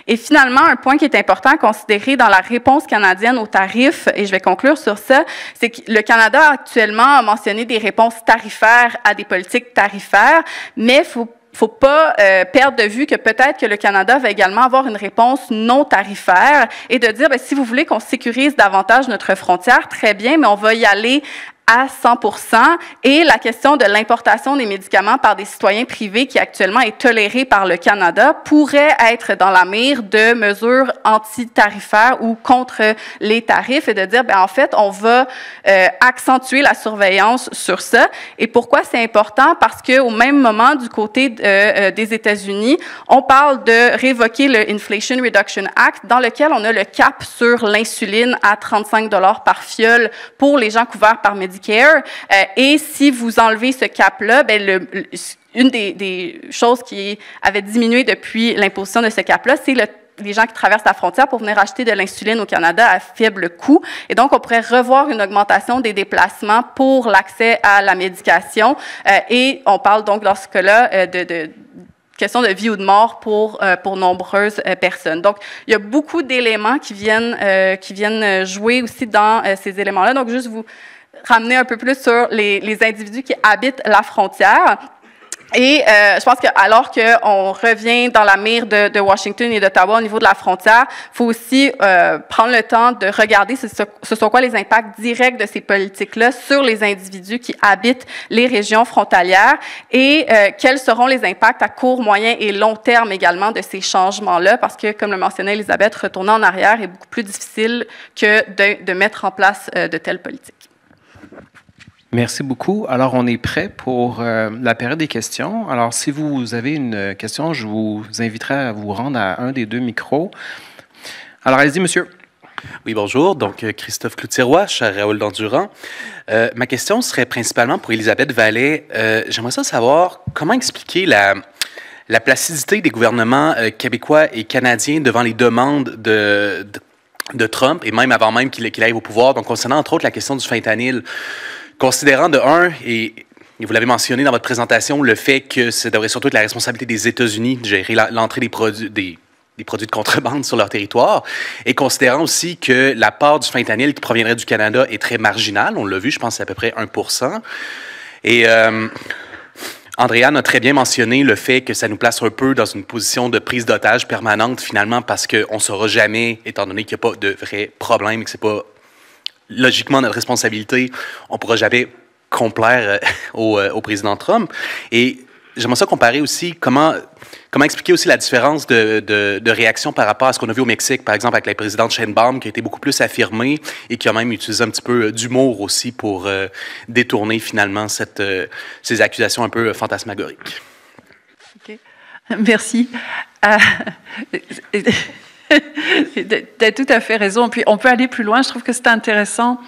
Et finalement, un point qui est important à considérer dans la réponse canadienne aux tarifs, et je vais conclure sur ça, c'est que le Canada actuellement a mentionné des réponses tarifaires à des politiques tarifaires, mais faut pas perdre de vue que peut-être que le Canada va également avoir une réponse non tarifaire et de dire, bien, si vous voulez qu'on sécurise davantage notre frontière, très bien, mais on va y aller à 100%. Et la question de l'importation des médicaments par des citoyens privés qui actuellement est tolérée par le Canada pourrait être dans la mire de mesures anti-tarifaires ou contre les tarifs et de dire, bien, en fait, on va accentuer la surveillance sur ça. Et pourquoi c'est important? Parce qu'au même moment, du côté des États-Unis, on parle de révoquer le Inflation Reduction Act dans lequel on a le cap sur l'insuline à 35 $ par fiole pour les gens couverts par Medicare. Et si vous enlevez ce cap-là, ben une des choses qui avait diminué depuis l'imposition de ce cap-là, c'est les gens qui traversent la frontière pour venir acheter de l'insuline au Canada à faible coût. Et donc, on pourrait revoir une augmentation des déplacements pour l'accès à la médication. Et on parle donc, dans ce cas-là, de question de vie ou de mort pour nombreuses personnes. Donc, il y a beaucoup d'éléments qui viennent jouer aussi dans ces éléments-là. Donc, juste vous ramener un peu plus sur les individus qui habitent la frontière. Et je pense que alors qu'on revient dans la mire de Washington et d'Ottawa au niveau de la frontière, il faut aussi prendre le temps de regarder ce sont quoi les impacts directs de ces politiques-là sur les individus qui habitent les régions frontalières et quels seront les impacts à court, moyen et long terme également de ces changements-là, parce que, comme le mentionnait Elisabeth, retourner en arrière est beaucoup plus difficile que de mettre en place de telles politiques. Merci beaucoup. Alors, on est prêt pour la période des questions. Alors, si vous avez une question, je vous inviterai à vous rendre à un des deux micros. Alors, allez-y, monsieur. Oui, bonjour. Donc, Christophe Cloutier-Roy, je suis à Raoul d'Endurant. Ma question serait principalement pour Elisabeth Vallée. J'aimerais savoir comment expliquer la placidité des gouvernements québécois et canadiens devant les demandes de Trump, et même avant même qu'il arrive au pouvoir, donc concernant entre autres la question du fentanyl. Considérant de un, et vous l'avez mentionné dans votre présentation, le fait que ça devrait surtout être la responsabilité des États-Unis de gérer l'entrée des produits de contrebande sur leur territoire, et considérant aussi que la part du fentanyl qui proviendrait du Canada est très marginale, on l'a vu, je pense que c'est à peu près 1%. Et Andréane a très bien mentionné le fait que ça nous place un peu dans une position de prise d'otage permanente, finalement, parce qu'on ne saura jamais, étant donné qu'il n'y a pas de vrai problème et que ce n'est pas logiquement notre responsabilité, on ne pourra jamais complaire au président Trump. Et j'aimerais ça comparer aussi comment expliquer aussi la différence de réaction par rapport à ce qu'on a vu au Mexique, par exemple avec la présidente Sheinbaum, qui a été beaucoup plus affirmée et qui a même utilisé un petit peu d'humour aussi pour détourner finalement ces accusations un peu fantasmagoriques. OK. Merci. Tu as tout à fait raison. Puis on peut aller plus loin. Je trouve que c'est intéressant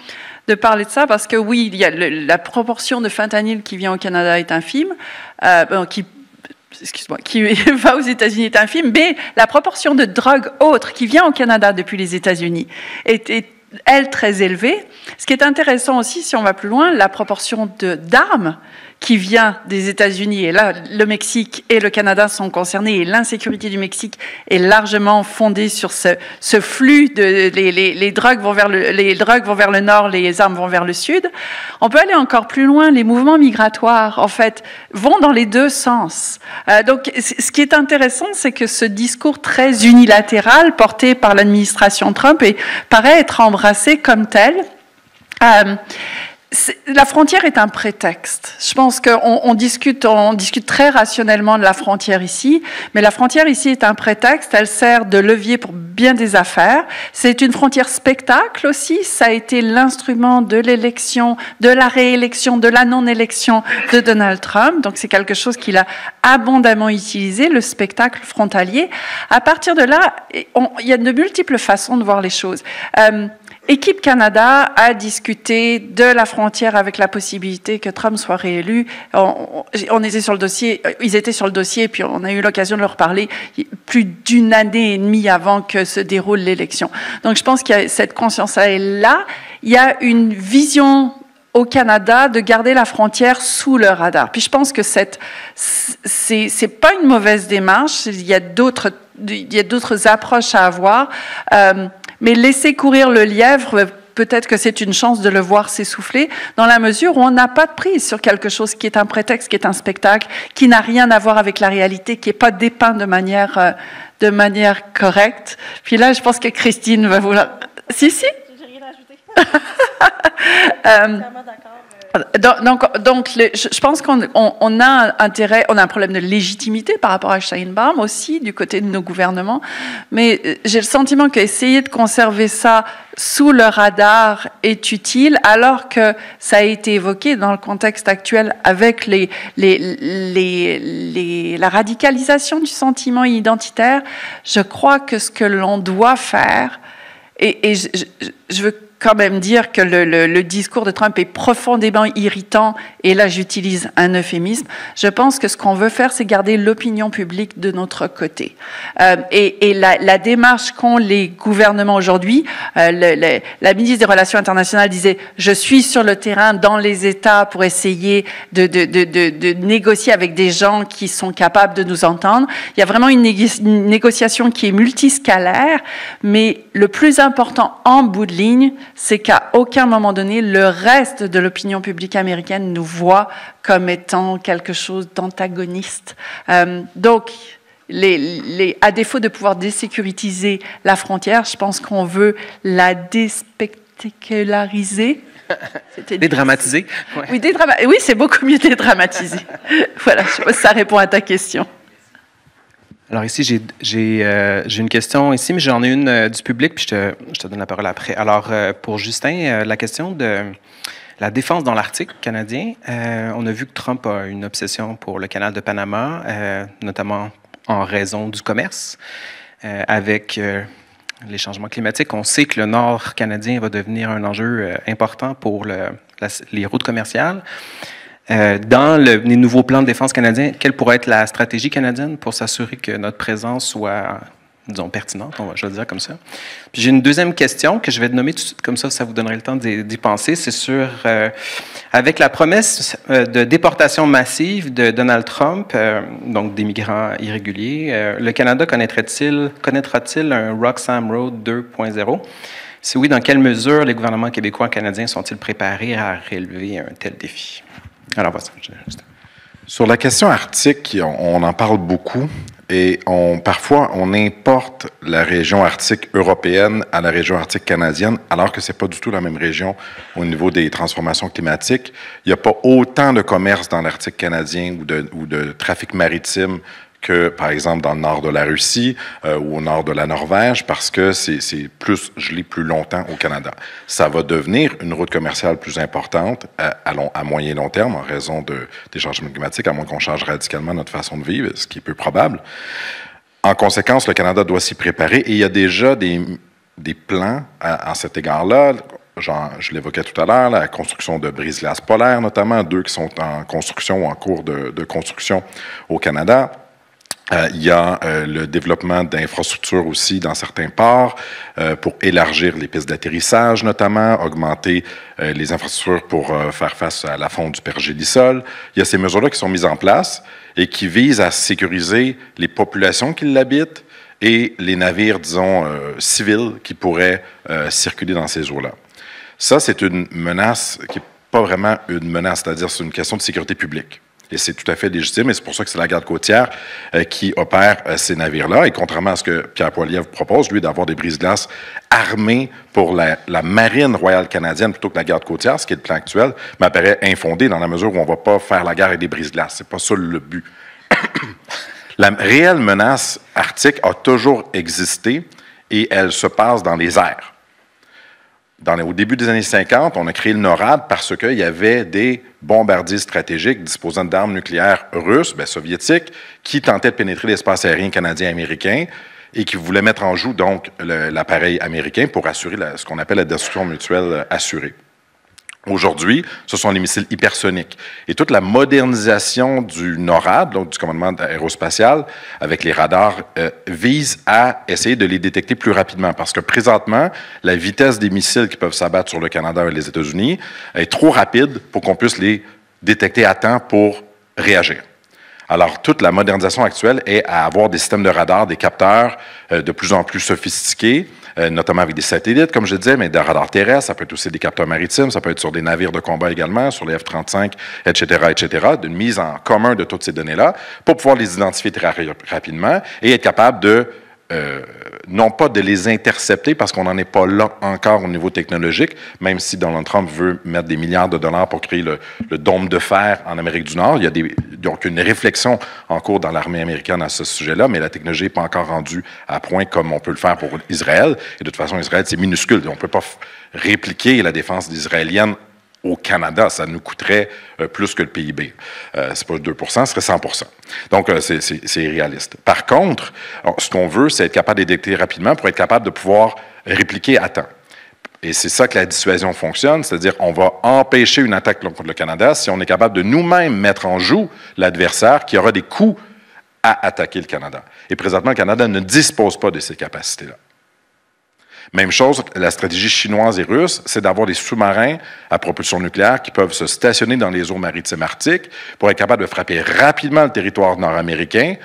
de parler de ça parce que oui, il y a la proportion de fentanyl qui vient au Canada est infime, qui va aux États-Unis est infime, mais la proportion de drogue autre qui vient au Canada depuis les États-Unis est elle très élevée. Ce qui est intéressant aussi, si on va plus loin, la proportion d'armes qui vient des États-Unis, et là, le Mexique et le Canada sont concernés, et l'insécurité du Mexique est largement fondée sur ce flux de les drogues vont vers le nord, les armes vont vers le sud. On peut aller encore plus loin. Les mouvements migratoires, en fait, vont dans les deux sens. Donc, ce qui est intéressant, c'est que ce discours très unilatéral porté par l'administration Trump paraît être embrassé comme tel. La frontière est un prétexte. Je pense qu'on discute très rationnellement de la frontière ici, mais la frontière ici est un prétexte. Elle sert de levier pour bien des affaires. C'est une frontière spectacle aussi. Ça a été l'instrument de l'élection, de la réélection, de la non-élection de Donald Trump. Donc c'est quelque chose qu'il a abondamment utilisé, le spectacle frontalier. À partir de là, il y a de multiples façons de voir les choses. Équipe Canada a discuté de la frontière avec la possibilité que Trump soit réélu. On était sur le dossier, ils étaient sur le dossier, puis on a eu l'occasion de leur parler plus d'une année et demie avant que se déroule l'élection. Donc, je pense qu'il y a cette conscience-là est là. Il y a une vision au Canada de garder la frontière sous le radar. Puis je pense que c'est pas une mauvaise démarche. Il y a d'autres approches à avoir. Mais laisser courir le lièvre, peut-être que c'est une chance de le voir s'essouffler, dans la mesure où on n'a pas de prise sur quelque chose qui est un prétexte, qui est un spectacle, qui n'a rien à voir avec la réalité, qui n'est pas dépeint de manière correcte. Puis là, je pense que Christine va vouloir... Si? J'ai rien à ajouter. Donc, je pense qu'on a intérêt, on a un problème de légitimité par rapport à Sheinbaum aussi du côté de nos gouvernements, mais j'ai le sentiment qu'essayer de conserver ça sous le radar est utile, alors que ça a été évoqué dans le contexte actuel avec la radicalisation du sentiment identitaire. Je crois que ce que l'on doit faire, et je veux quand même dire que le discours de Trump est profondément irritant, et là j'utilise un euphémisme. Je pense que ce qu'on veut faire, c'est garder l'opinion publique de notre côté. Et la démarche qu'ont les gouvernements aujourd'hui, la ministre des Relations internationales disait « Je suis sur le terrain dans les États pour essayer de négocier avec des gens qui sont capables de nous entendre ». Il y a vraiment une négociation qui est multiscalaire, mais le plus important en bout de ligne, c'est qu'à aucun moment donné, le reste de l'opinion publique américaine nous voit comme étant quelque chose d'antagoniste. Donc, à défaut de pouvoir désécuritiser la frontière, je pense qu'on veut la déspectaculariser. Dédramatiser. Ouais. Oui, c'est beaucoup mieux dédramatiser. Voilà, je sais pas si ça répond à ta question. Alors ici, j'ai une question ici, mais j'en ai une du public, puis je te donne la parole après. Alors, pour Justin, la question de la défense dans l'Arctique canadien, on a vu que Trump a une obsession pour le canal de Panama, notamment en raison du commerce. Avec les changements climatiques, on sait que le nord canadien va devenir un enjeu important pour les routes commerciales. Dans les nouveaux plans de défense canadiens, quelle pourrait être la stratégie canadienne pour s'assurer que notre présence soit, disons, pertinente, je vais le dire comme ça. Puis j'ai une deuxième question que je vais nommer tout de suite, comme ça vous donnerait le temps d'y penser. C'est sur, avec la promesse de déportation massive de Donald Trump, donc des migrants irréguliers, le Canada connaîtra-t-il un Roxham Road 2.0? Si oui, dans quelle mesure les gouvernements québécois et canadiens sont-ils préparés à relever un tel défi? Alors, voilà. Sur la question arctique, on en parle beaucoup et parfois on importe la région arctique européenne à la région arctique canadienne, alors que c'est pas du tout la même région au niveau des transformations climatiques. Il n'y a pas autant de commerce dans l'Arctique canadien ou de trafic maritime que, par exemple, dans le nord de la Russie ou au nord de la Norvège, parce que c'est plus gelé plus longtemps au Canada. Ça va devenir une route commerciale plus importante à moyen et long terme en raison des changements climatiques, à moins qu'on change radicalement notre façon de vivre, ce qui est peu probable. En conséquence, le Canada doit s'y préparer et il y a déjà des plans à cet égard-là. Je l'évoquais tout à l'heure, la construction de brise-glaces polaires, notamment 2 qui sont en construction ou en cours de construction au Canada. Il y a le développement d'infrastructures aussi dans certains ports pour élargir les pistes d'atterrissage, notamment, augmenter les infrastructures pour faire face à la fonte du pergélisol. Il y a ces mesures-là qui sont mises en place et qui visent à sécuriser les populations qui l'habitent et les navires, disons, civils qui pourraient circuler dans ces eaux-là. Ça, c'est une menace qui n'est pas vraiment une menace, c'est-à-dire c'est une question de sécurité publique. Et c'est tout à fait légitime, et c'est pour ça que c'est la garde côtière qui opère ces navires-là. Et contrairement à ce que Pierre Poilievre propose, lui, d'avoir des brise-glaces armées pour la marine royale canadienne plutôt que la garde côtière, ce qui est le plan actuel, m'apparaît infondé dans la mesure où on ne va pas faire la guerre avec des brise-glaces. C'est pas ça le but. La réelle menace arctique a toujours existé et elle se passe dans les airs. Au début des années 50, on a créé le NORAD parce qu'il y avait des bombardiers stratégiques disposant d'armes nucléaires russes, soviétiques, qui tentaient de pénétrer l'espace aérien canadien-américain. et qui voulaient mettre en joue donc l'appareil américain pour assurer ce qu'on appelle la destruction mutuelle assurée. Aujourd'hui, ce sont les missiles hypersoniques. Et toute la modernisation du NORAD, donc du commandement aérospatial, avec les radars, vise à essayer de les détecter plus rapidement. Parce que présentement, la vitesse des missiles qui peuvent s'abattre sur le Canada et les États-Unis est trop rapide pour qu'on puisse les détecter à temps pour réagir. Alors, toute la modernisation actuelle est à avoir des systèmes de radars, des capteurs de plus en plus sophistiqués, notamment avec des satellites, comme je disais, mais des radars terrestres, ça peut être aussi des capteurs maritimes, ça peut être sur des navires de combat également, sur les F-35, etc., d'une mise en commun de toutes ces données-là pour pouvoir les identifier très rapidement et être capable de, non pas de les intercepter parce qu'on n'en est pas là encore au niveau technologique, même si Donald Trump veut mettre des milliards de dollars pour créer le dôme de fer en Amérique du Nord. Il y a donc une réflexion en cours dans l'armée américaine à ce sujet-là, mais la technologie n'est pas encore rendue à point comme on peut le faire pour Israël. Et de toute façon, Israël, c'est minuscule. On ne peut pas répliquer la défense israélienne au Canada, ça nous coûterait plus que le PIB. C'est pas 2 ce serait 100 Donc, c'est réaliste. Par contre, ce qu'on veut, c'est être capable de détecter rapidement pour être capable de pouvoir répliquer à temps. Et c'est ça que la dissuasion fonctionne, c'est-à-dire on va empêcher une attaque contre le Canada si on est capable de nous-mêmes mettre en joue l'adversaire qui aura des coûts à attaquer le Canada. Et présentement, le Canada ne dispose pas de ces capacités-là. Même chose, la stratégie chinoise et russe, c'est d'avoir des sous-marins à propulsion nucléaire qui peuvent se stationner dans les eaux maritimes arctiques pour être capable de frapper rapidement le territoire nord-américain.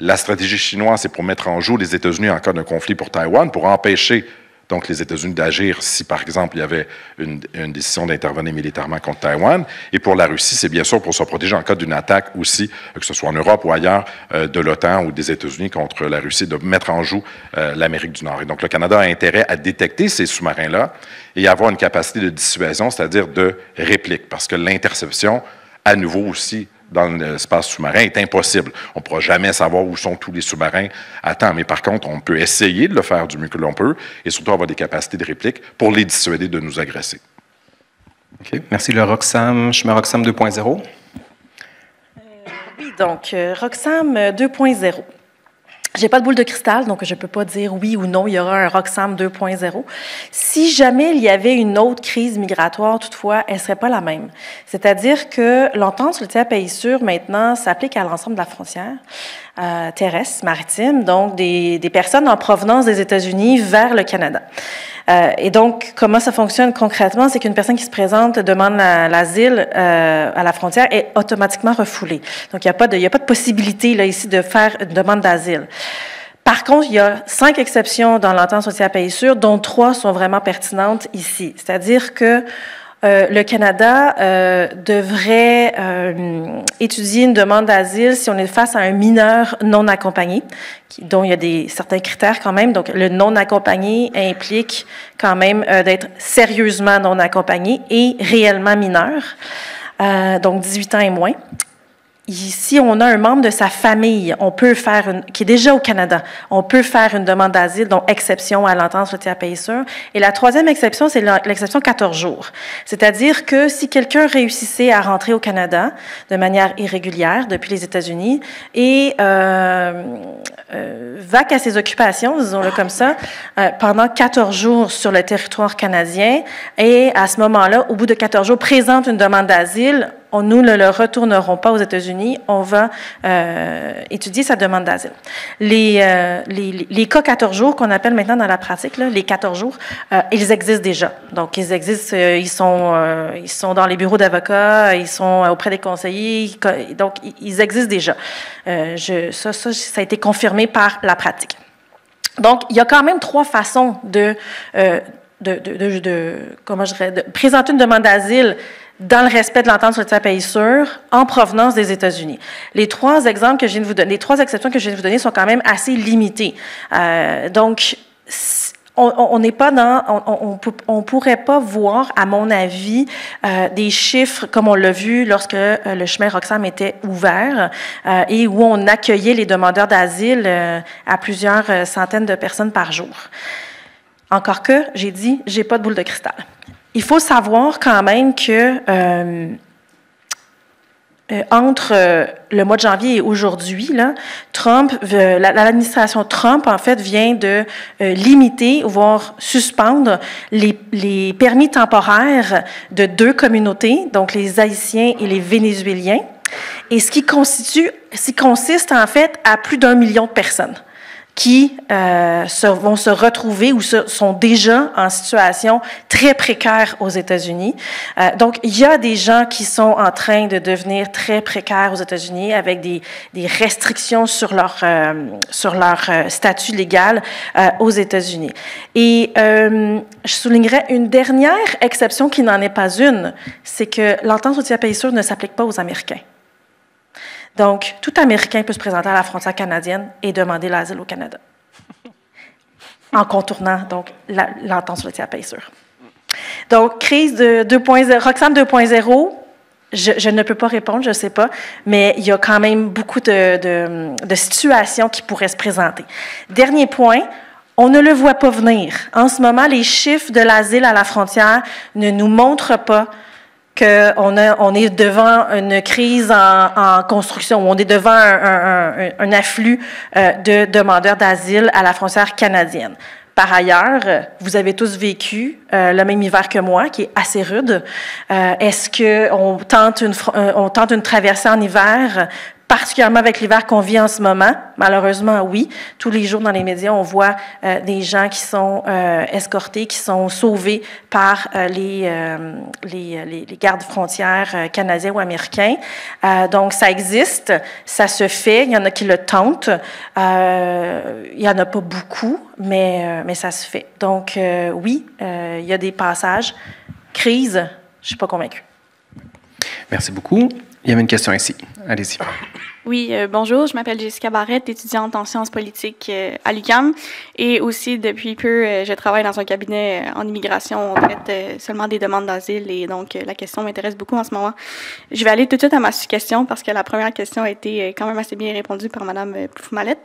La stratégie chinoise, c'est pour mettre en joue les États-Unis en cas de conflit pour Taïwan, pour empêcher donc les États-Unis d'agir si, par exemple, il y avait une décision d'intervenir militairement contre Taïwan. Et pour la Russie, c'est bien sûr pour se protéger en cas d'une attaque aussi, que ce soit en Europe ou ailleurs, de l'OTAN ou des États-Unis contre la Russie, de mettre en joue l'Amérique du Nord. Et donc, le Canada a intérêt à détecter ces sous-marins-là et avoir une capacité de dissuasion, c'est-à-dire de réplique, parce que l'interception, à nouveau aussi, dans l'espace sous-marin est impossible. On ne pourra jamais savoir où sont tous les sous-marins à temps, mais par contre, on peut essayer de le faire du mieux que l'on peut et surtout avoir des capacités de réplique pour les dissuader de nous agresser. OK. Merci. Le Roxham, chemin Roxham 2.0. Oui, donc, Roxham 2.0. J'ai pas de boule de cristal, donc je peux pas dire oui ou non, il y aura un Roxham 2.0. Si jamais il y avait une autre crise migratoire, toutefois, elle serait pas la même. C'est-à-dire que l'entente sur le tiers pays sûr, maintenant, s'applique à l'ensemble de la frontière terrestre, maritime, donc des personnes en provenance des États-Unis vers le Canada. Et donc, comment ça fonctionne concrètement? C'est qu'une personne qui se présente, demande l'asile à la frontière, est automatiquement refoulée. Donc, il n'y a pas de possibilité là ici de faire une demande d'asile. Par contre, il y a 5 exceptions dans l'entente sur le tiers pays sûr, dont 3 sont vraiment pertinentes ici. C'est-à-dire que le Canada devrait étudier une demande d'asile si on est face à un mineur non accompagné, dont il y a certains critères quand même. Donc, le non accompagné implique quand même d'être sérieusement non accompagné et réellement mineur, donc 18 ans et moins. Si on a un membre de sa famille, on peut faire qui est déjà au Canada, on peut faire une demande d'asile, donc exception à l'entente sur le tiers pays sûr. Et la troisième exception, c'est l'exception 14 jours. C'est-à-dire que si quelqu'un réussissait à rentrer au Canada de manière irrégulière depuis les États-Unis et vaque à ses occupations, disons-le comme ça, pendant 14 jours sur le territoire canadien, et à ce moment-là, au bout de 14 jours, présente une demande d'asile, nous ne le retournerons pas aux États-Unis, on va étudier sa demande d'asile. Les cas 14 jours qu'on appelle maintenant dans la pratique, là, les 14 jours, ils existent déjà. Donc, ils existent, ils sont dans les bureaux d'avocats, ils sont auprès des conseillers, donc ils existent déjà. Ça a été confirmé par la pratique. Donc, il y a quand même 3 façons de présenter une demande d'asile dans le respect de l'entente sur le tiers pays sûr, en provenance des États-Unis. Les 3 exemples que je viens de vous donner, les 3 exceptions que je viens de vous donner sont quand même assez limitées. Donc, on n'est pas on pourrait pas voir, à mon avis, des chiffres comme on l'a vu lorsque le chemin Roxham était ouvert et où on accueillait les demandeurs d'asile à plusieurs centaines de personnes par jour. Encore que, j'ai dit, j'ai pas de boule de cristal. Il faut savoir quand même que entre le mois de janvier et aujourd'hui, là, l'administration Trump, en fait, vient de limiter, voire suspendre les permis temporaires de 2 communautés, donc les Haïtiens et les Vénézuéliens, et ce qui consiste, en fait, à plus d'1 million de personnes qui vont se retrouver ou sont déjà en situation très précaire aux États-Unis. Donc, il y a des gens qui sont en train de devenir très précaires aux États-Unis avec des restrictions sur leur statut légal aux États-Unis. Et je soulignerais une dernière exception qui n'en est pas une, c'est que l'entente routière pays sûr ne s'applique pas aux Américains. Donc, tout Américain peut se présenter à la frontière canadienne et demander l'asile au Canada, en contournant donc l'entente routière pays sûr. Donc, crise de 2.0, Roxham 2.0, je ne peux pas répondre, je ne sais pas, mais il y a quand même beaucoup de situations qui pourraient se présenter. Dernier point, on ne le voit pas venir. En ce moment, les chiffres de l'asile à la frontière ne nous montrent pas qu'on est devant une crise en construction, on est devant un afflux de demandeurs d'asile à la frontière canadienne. Par ailleurs, vous avez tous vécu le même hiver que moi, qui est assez rude. Est-ce qu'on tente une traversée en hiver, particulièrement avec l'hiver qu'on vit en ce moment? Malheureusement, oui. Tous les jours dans les médias, on voit des gens qui sont escortés, qui sont sauvés par les gardes frontières canadiens ou américains. Donc, ça existe, ça se fait. Il y en a qui le tentent. Il n'y en a pas beaucoup, mais ça se fait. Donc, oui, il y a des passages. Crise, je ne suis pas convaincue. Merci beaucoup. Il y avait une question ici. Allez-y. Oui, bonjour, je m'appelle Jessica Barrette, étudiante en sciences politiques à l'UQAM. Et aussi, depuis peu, je travaille dans un cabinet en immigration. On traite seulement des demandes d'asile et donc la question m'intéresse beaucoup en ce moment. Je vais aller tout de suite à ma question parce que la première question a été quand même assez bien répondue par Mme Plouffe-Mallette.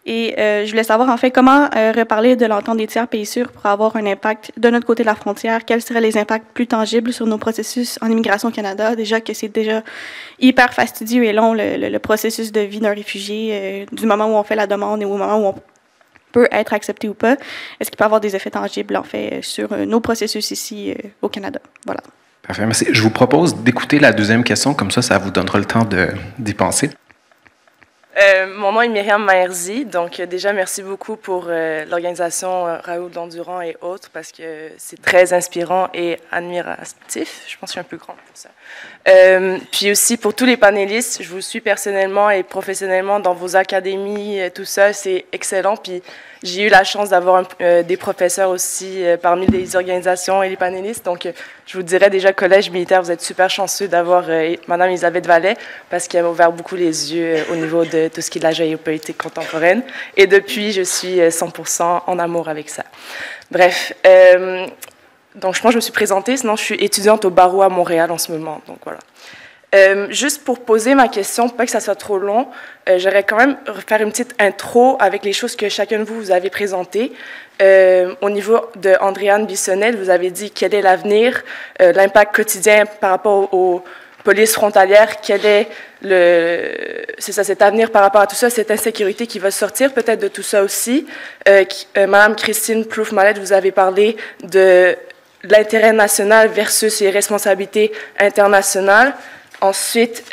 Et je voulais savoir, en fait, comment reparler de l'entente des tiers pays sûrs pour avoir un impact de notre côté de la frontière. Quels seraient les impacts plus tangibles sur nos processus en immigration au Canada? Déjà que c'est déjà hyper fastidieux et long, le processus de vie d'un réfugié, du moment où on fait la demande et au moment où on peut être accepté ou pas. Est-ce qu'il peut y avoir des effets tangibles, en fait, sur nos processus ici au Canada? Voilà. Parfait, merci. Je vous propose d'écouter la deuxième question, comme ça vous donnera le temps d'y penser. Mon nom est Myriam Maherzi, donc déjà merci beaucoup pour l'organisation Raoul d'Endurant et autres parce que c'est très inspirant et admiratif. Je pense que je suis un peu grande pour ça. Puis aussi pour tous les panélistes, je vous suis personnellement et professionnellement dans vos académies, tout ça, c'est excellent. Puis j'ai eu la chance d'avoir des professeurs aussi parmi les organisations et les panélistes. Donc, je vous dirais déjà, Collège militaire, vous êtes super chanceux d'avoir Mme Elisabeth Vallet parce qu'elle m'a ouvert beaucoup les yeux au niveau de tout ce qui est de la géopolitique contemporaine. Et depuis, je suis 100% en amour avec ça. Bref, donc moi, je me suis présentée. Sinon, je suis étudiante au barreau à Montréal en ce moment. Donc, voilà. Juste pour poser ma question, pas que ça soit trop long, j'aurais quand même faire une petite intro avec les choses que chacun de vous avez présentées. Au niveau de Andréane Bissonnette, vous avez dit quel est l'avenir, l'impact quotidien par rapport aux polices frontalières, quel est cet avenir par rapport à tout ça, cette insécurité qui va sortir peut-être de tout ça aussi. Madame Christine Plouffe-Mallette, vous avez parlé de l'intérêt national versus les responsabilités internationales. Ensuite,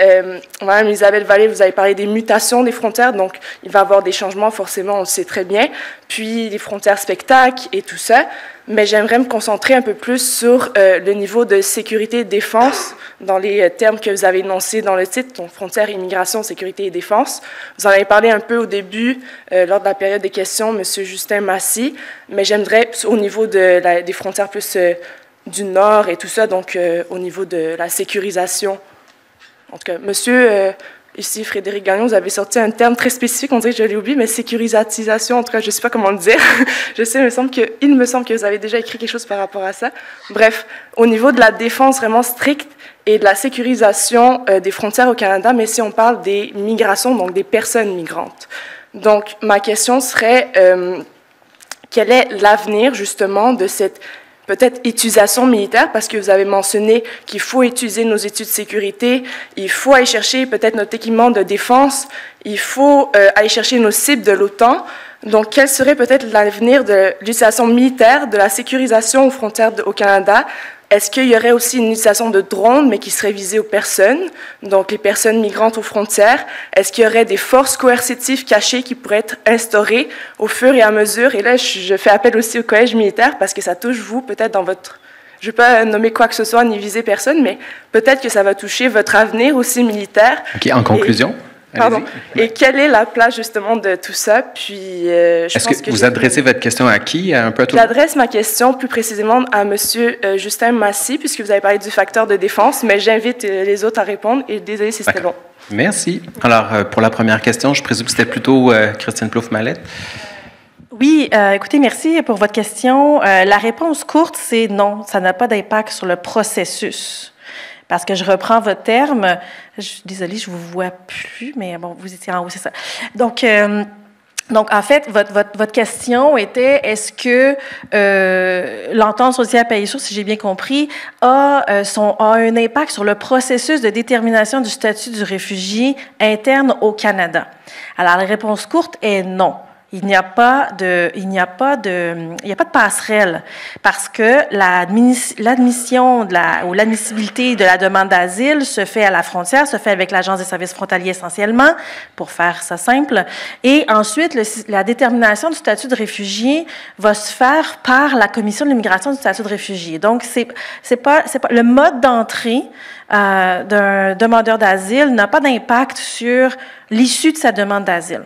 Mme Elisabeth Vallet, vous avez parlé des mutations des frontières, donc il va y avoir des changements, forcément, on le sait très bien, puis les frontières spectacles et tout ça, mais j'aimerais me concentrer un peu plus sur le niveau de sécurité et défense, dans les termes que vous avez énoncés dans le titre, donc frontières, immigration, sécurité et défense. Vous en avez parlé un peu au début, lors de la période des questions, M. Justin Massy, mais j'aimerais, au niveau des frontières plus du Nord et tout ça, donc au niveau de la sécurisation. En tout cas, monsieur, ici, Frédéric Gagnon, vous avez sorti un terme très spécifique, on dirait que je l'ai oublié, mais sécurisation, en tout cas, je ne sais pas comment le dire. Je sais, il me semble que vous avez déjà écrit quelque chose par rapport à ça. Bref, au niveau de la défense vraiment stricte et de la sécurisation des frontières au Canada, mais si on parle des migrations, donc des personnes migrantes. Donc, ma question serait, quel est l'avenir, justement, de cette peut-être utilisation militaire, parce que vous avez mentionné qu'il faut utiliser nos études de sécurité, il faut aller chercher peut-être notre équipement de défense, il faut aller chercher nos cibles de l'OTAN. Donc, quel serait peut-être l'avenir de l'utilisation militaire, de la sécurisation aux frontières au Canada? Est-ce qu'il y aurait aussi une utilisation de drones, mais qui serait visée aux personnes, donc les personnes migrantes aux frontières? Est-ce qu'il y aurait des forces coercitives cachées qui pourraient être instaurées au fur et à mesure? Et là, je fais appel aussi au collège militaire parce que ça touche vous, peut-être dans votre... Je ne vais pas nommer quoi que ce soit ni viser personne, mais peut-être que ça va toucher votre avenir aussi militaire. OK, en conclusion? Pardon. Et quelle est la place justement de tout ça? Puis, est-ce que vous adressez votre question à qui? Un peu à tout? J'adresse ma question plus précisément à M. Justin Massy, puisque vous avez parlé du facteur de défense, mais j'invite les autres à répondre et désolé si c'était long. Merci. Alors, pour la première question, je présume que c'était plutôt Christine Plouffe-Mallette. Oui, écoutez, merci pour votre question. La réponse courte, c'est non, ça n'a pas d'impact sur le processus. Parce que je reprends votre terme. Désolée, je ne vous vois plus, mais bon, vous étiez en haut, c'est ça. Donc, en fait, votre question était, est-ce que l'entente sociale Pays-Source, si j'ai bien compris, a un impact sur le processus de détermination du statut du réfugié interne au Canada? Alors, la réponse courte est non. Il n'y a pas de passerelle parce que l'admission ou l'admissibilité de la demande d'asile se fait à la frontière, se fait avec l'Agence des services frontaliers essentiellement, pour faire ça simple. Et ensuite, la détermination du statut de réfugié va se faire par la Commission de l'immigration du statut de réfugié. Donc, c'est pas le mode d'entrée d'un demandeur d'asile n'a pas d'impact sur l'issue de sa demande d'asile.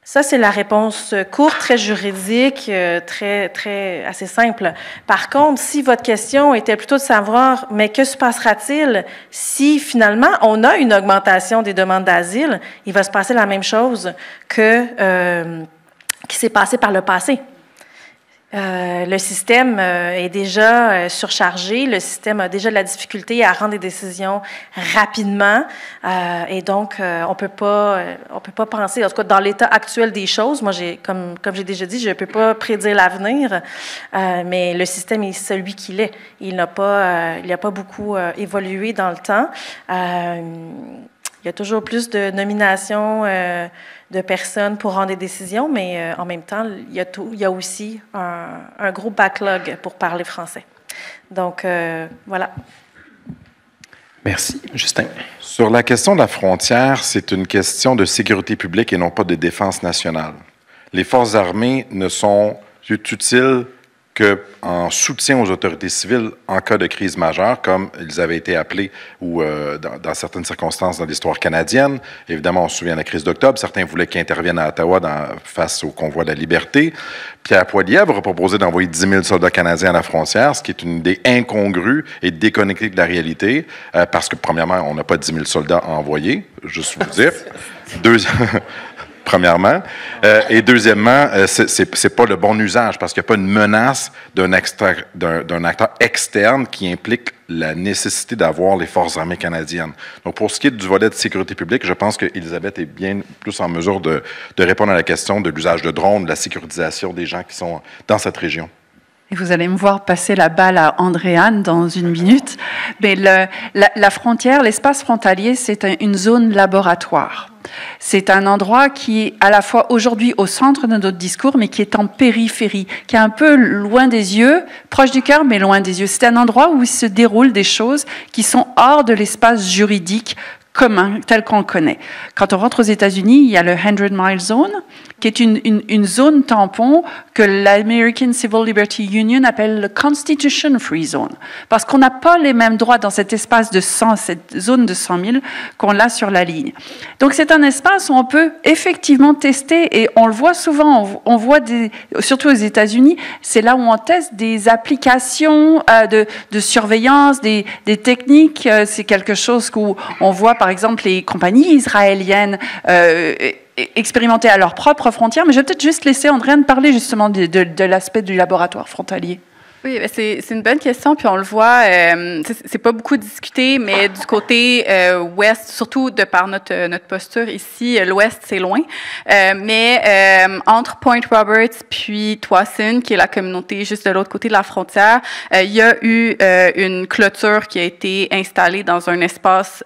Ça, c'est la réponse courte, très juridique, assez simple. Par contre, si votre question était plutôt de savoir, mais que se passera-t-il si finalement on a une augmentation des demandes d'asile, il va se passer la même chose que qui s'est passé par le passé. Le système est déjà surchargé, le système a déjà de la difficulté à rendre des décisions rapidement et donc on peut pas penser, en tout cas dans l'état actuel des choses, moi comme j'ai déjà dit, je ne peux pas prédire l'avenir, mais le système est celui qu'il est. Il n'a pas beaucoup évolué dans le temps. Il y a toujours plus de nominations de personnes pour rendre des décisions, mais en même temps, il y a aussi un gros backlog pour parler français. Donc, voilà. Merci. Justin. Sur la question de la frontière, c'est une question de sécurité publique et non pas de défense nationale. Les forces armées ne sont utiles qu'en soutien aux autorités civiles en cas de crise majeure, comme ils avaient été appelés ou dans certaines circonstances dans l'histoire canadienne. Évidemment, on se souvient de la crise d'octobre. Certains voulaient qu'ils interviennent à Ottawa face au convoi de la liberté. Pierre Poilievre a proposé d'envoyer 10 000 soldats canadiens à la frontière, ce qui est une idée incongrue et déconnectée de la réalité, parce que, premièrement, on n'a pas 10 000 soldats à envoyer, juste vous dire. Premièrement. Et deuxièmement, c'est pas le bon usage parce qu'il n'y a pas une menace d'un acteur externe qui implique la nécessité d'avoir les forces armées canadiennes. Donc, pour ce qui est du volet de sécurité publique, je pense qu'Elisabeth est bien plus en mesure de répondre à la question de l'usage de drones, de la sécurisation des gens qui sont dans cette région. Et vous allez me voir passer la balle à Andréane dans une minute. Mais la frontière, l'espace frontalier, c'est une zone laboratoire. C'est un endroit qui est à la fois aujourd'hui au centre de notre discours, mais qui est en périphérie, qui est un peu loin des yeux, proche du cœur, mais loin des yeux. C'est un endroit où il se déroulent des choses qui sont hors de l'espace juridique commun, tel qu'on le connaît. Quand on rentre aux États-Unis, il y a le 100 Mile Zone, qui est une zone tampon que l'American Civil Liberty Union appelle le Constitution Free Zone, parce qu'on n'a pas les mêmes droits dans cet espace de 100, cette zone de 100 000 qu'on l'a sur la ligne. Donc c'est un espace où on peut effectivement tester, et on le voit souvent, on voit surtout aux États-Unis, c'est là où on teste des applications de surveillance, des techniques, c'est quelque chose où on voit par exemple les compagnies israéliennes expérimenter à leurs propres frontières, mais je vais peut-être juste laisser Andréane parler justement de l'aspect du laboratoire frontalier. Oui, c'est une bonne question, puis on le voit, c'est pas beaucoup discuté, mais du côté ouest, surtout de par notre posture ici, l'ouest, c'est loin, mais entre Point Roberts puis Tsawwassen, qui est la communauté juste de l'autre côté de la frontière, il y a eu une clôture qui a été installée dans un espace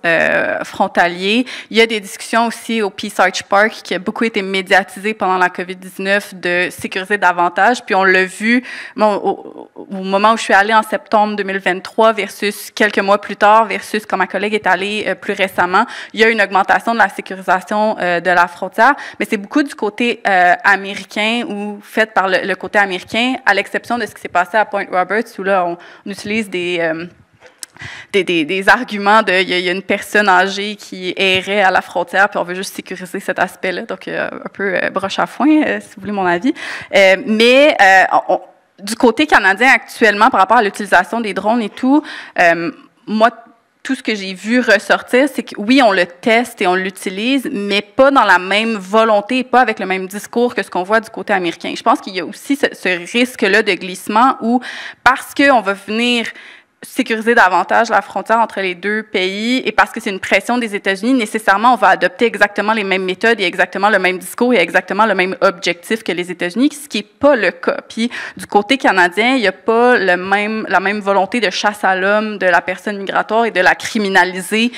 frontalier. Il y a des discussions aussi au Peace Arch Park, qui a beaucoup été médiatisé pendant la COVID-19, de sécuriser davantage, puis on l'a vu au moment où je suis allée en septembre 2023 versus quelques mois plus tard versus quand ma collègue est allée plus récemment, il y a une augmentation de la sécurisation de la frontière, mais c'est beaucoup du côté américain ou fait par le côté américain, à l'exception de ce qui s'est passé à Point Roberts, où là, on utilise des arguments de il y a une personne âgée qui errait à la frontière, puis on veut juste sécuriser cet aspect-là, donc un peu broche à foin, si vous voulez mon avis. Mais du côté canadien actuellement, par rapport à l'utilisation des drones et tout, moi, tout ce que j'ai vu ressortir, c'est que oui, on le teste et on l'utilise, mais pas dans la même volonté et pas avec le même discours que ce qu'on voit du côté américain. Je pense qu'il y a aussi ce risque-là de glissement où, parce qu'on va venir sécuriser davantage la frontière entre les deux pays et parce que c'est une pression des États-Unis, nécessairement, on va adopter exactement les mêmes méthodes et exactement le même discours et exactement le même objectif que les États-Unis, ce qui n'est pas le cas. Puis, du côté canadien, il n'y a pas la même volonté de chasse à l'homme de la personne migratoire et de la criminaliser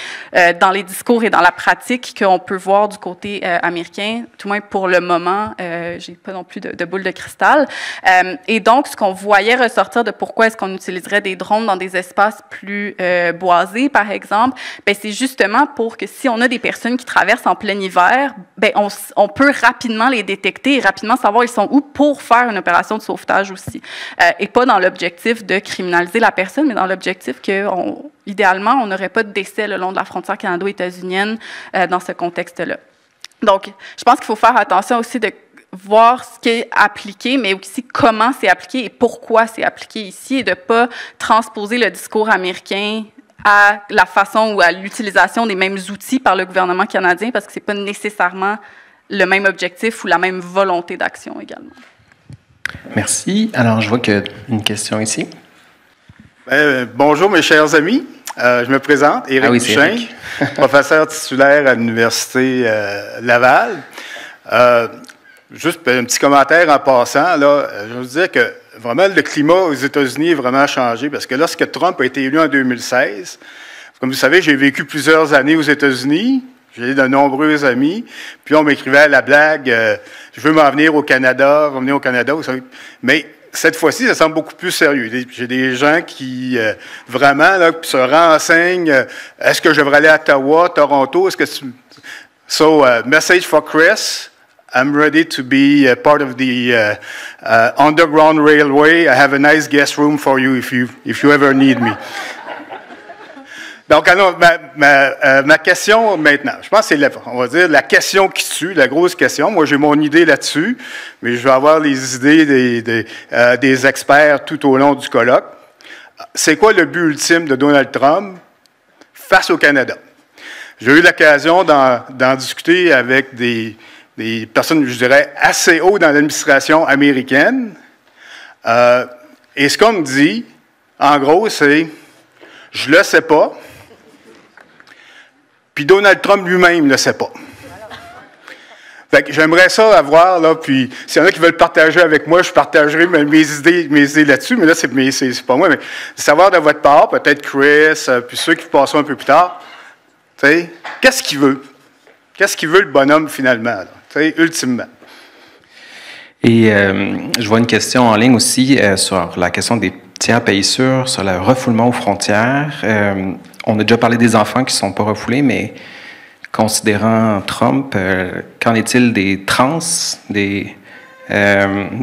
dans les discours et dans la pratique qu'on peut voir du côté américain, tout moins pour le moment. J'ai pas non plus de boule de cristal. Et donc, ce qu'on voyait ressortir de pourquoi est-ce qu'on utiliserait des drones dans des espaces plus boisés, par exemple, ben c'est justement pour que si on a des personnes qui traversent en plein hiver, ben on peut rapidement les détecter et rapidement savoir ils sont où pour faire une opération de sauvetage aussi. Et pas dans l'objectif de criminaliser la personne, mais dans l'objectif que, idéalement, on n'aurait pas de décès le long de la frontière canado-états-unienne dans ce contexte-là. Donc, je pense qu'il faut faire attention aussi de voir ce qui est appliqué, mais aussi comment c'est appliqué et pourquoi c'est appliqué ici, et de ne pas transposer le discours américain à la façon ou à l'utilisation des mêmes outils par le gouvernement canadien, parce que ce n'est pas nécessairement le même objectif ou la même volonté d'action également. Merci. Alors, je vois qu'il y a une question ici. Bonjour, mes chers amis. Je me présente, Éric Duchesne, professeur titulaire à l'Université Laval. Juste un petit commentaire en passant, là, je veux vous dire que vraiment le climat aux États-Unis est vraiment changé, parce que lorsque Trump a été élu en 2016, comme vous savez, j'ai vécu plusieurs années aux États-Unis, j'ai de nombreux amis, puis on m'écrivait à la blague, je veux m'en venir au Canada, revenir au Canada, vous savez. Mais cette fois-ci, ça semble beaucoup plus sérieux. J'ai des gens qui vraiment là, se renseignent, est-ce que je devrais aller à Ottawa, Toronto, est-ce que So, message for Chris. I'm ready to be a part of the Underground Railway. I have a nice guest room for you if you ever need me. Donc, alors, ma question maintenant, je pense que c'est, on va dire, la question qui tue, la grosse question. Moi, j'ai mon idée là-dessus, mais je vais avoir les idées des experts tout au long du colloque. C'est quoi le but ultime de Donald Trump face au Canada? J'ai eu l'occasion d'en discuter avec des personnes, je dirais, assez haut dans l'administration américaine. Et ce qu'on me dit, en gros, c'est « je le sais pas », puis Donald Trump lui-même ne le sait pas. Fait que j'aimerais ça avoir, là, puis s'il y en a qui veulent partager avec moi, je partagerai mes idées là-dessus, mais là, c'est pas moi, mais savoir de votre part, peut-être Chris, puis ceux qui passeront un peu plus tard, tu sais, qu'est-ce qu'il veut? Qu'est-ce qu'il veut le bonhomme finalement, ultimement? Et je vois une question en ligne aussi sur la question des tiers pays sûrs, sur le refoulement aux frontières. On a déjà parlé des enfants qui ne sont pas refoulés, mais considérant Trump, qu'en est-il des trans, des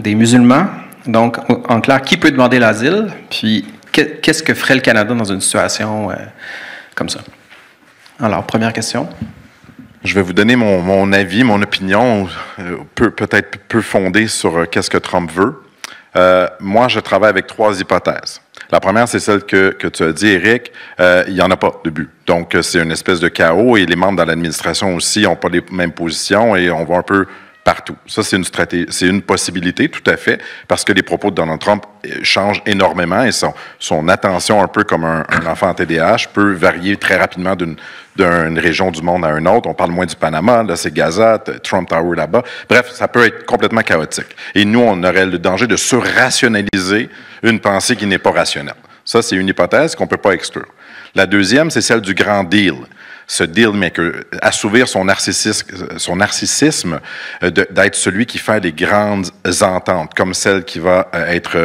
musulmans? Donc, en clair, qui peut demander l'asile? Puis, qu'est-ce que ferait le Canada dans une situation comme ça? Alors, première question. Je vais vous donner mon avis, mon opinion, peut-être peu fondée sur qu'est-ce que Trump veut. Moi, je travaille avec 3 hypothèses. La première, c'est celle que tu as dit, Éric. Il n'y en a pas de but. Donc, c'est une espèce de chaos et les membres de l'administration aussi n'ont pas les mêmes positions et on va un peu partout. Ça, c'est une stratégie, c'est une possibilité, tout à fait, parce que les propos de Donald Trump changent énormément et son attention, un peu comme un enfant en TDAH, peut varier très rapidement d'une région du monde à une autre. On parle moins du Panama, là, c'est Gaza, Trump Tower là-bas. Bref, ça peut être complètement chaotique. Et nous, on aurait le danger de surrationaliser une pensée qui n'est pas rationnelle. Ça, c'est une hypothèse qu'on ne peut pas exclure. La deuxième, c'est celle du grand deal. Ce deal-maker, assouvir son narcissisme d'être celui qui fait des grandes ententes, comme celle qui va être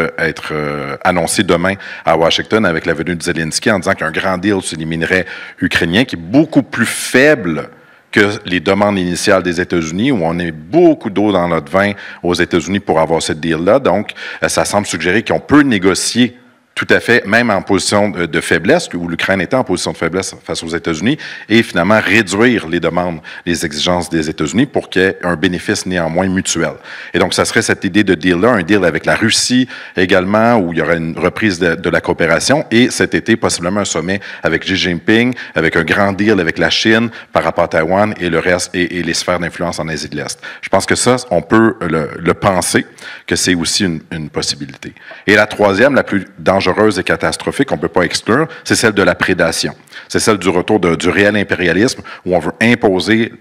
annoncée demain à Washington avec la venue de Zelensky en disant qu'un grand deal sur les minerais ukrainiens qui est beaucoup plus faible que les demandes initiales des États-Unis, où on met beaucoup d'eau dans notre vin aux États-Unis pour avoir ce deal-là. Donc, ça semble suggérer qu'on peut négocier tout à fait, même en position de faiblesse, où l'Ukraine était en position de faiblesse face aux États-Unis, et finalement réduire les demandes, les exigences des États-Unis pour qu'il y ait un bénéfice néanmoins mutuel. Et donc, ça serait cette idée de deal-là, un deal avec la Russie également, où il y aurait une reprise de la coopération, et cet été, possiblement un sommet avec Xi Jinping, avec un grand deal avec la Chine par rapport à Taïwan et le reste, et les sphères d'influence en Asie de l'Est. Je pense que ça, on peut le penser, que c'est aussi une possibilité. Et la troisième, la plus dangereuse et catastrophique, qu'on ne peut pas exclure, c'est celle de la prédation. C'est celle du retour du réel impérialisme, où on veut imposer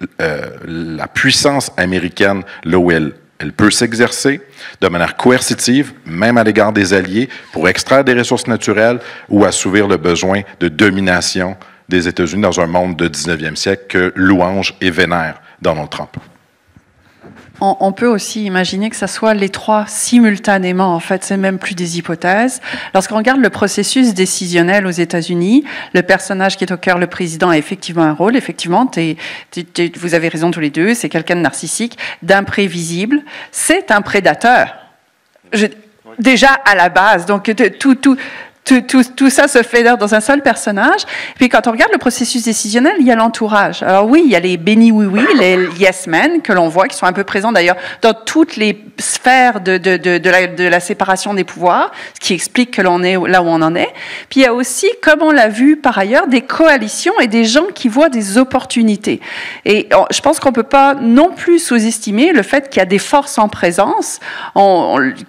la puissance américaine là où elle peut s'exercer de manière coercitive, même à l'égard des alliés, pour extraire des ressources naturelles ou assouvir le besoin de domination des États-Unis dans un monde de 19e siècle que louange et vénère Donald Trump. On peut aussi imaginer que ça soit les trois simultanément. En fait, c'est même plus des hypothèses. Lorsqu'on regarde le processus décisionnel aux États-Unis, le personnage qui est au cœur, le président, a effectivement un rôle. Effectivement, vous avez raison tous les deux. C'est quelqu'un de narcissique, d'imprévisible. C'est un prédateur. Déjà à la base. Donc tout ça se fait dans un seul personnage. Puis quand on regarde le processus décisionnel, il y a l'entourage. Alors oui, il y a les béni oui-oui, les yes men que l'on voit, qui sont un peu présents d'ailleurs dans toutes les sphères de la séparation des pouvoirs, ce qui explique que l'on est là où on en est. Puis il y a aussi, comme on l'a vu par ailleurs, des coalitions et des gens qui voient des opportunités. Et je pense qu'on ne peut pas non plus sous-estimer le fait qu'il y a des forces en présence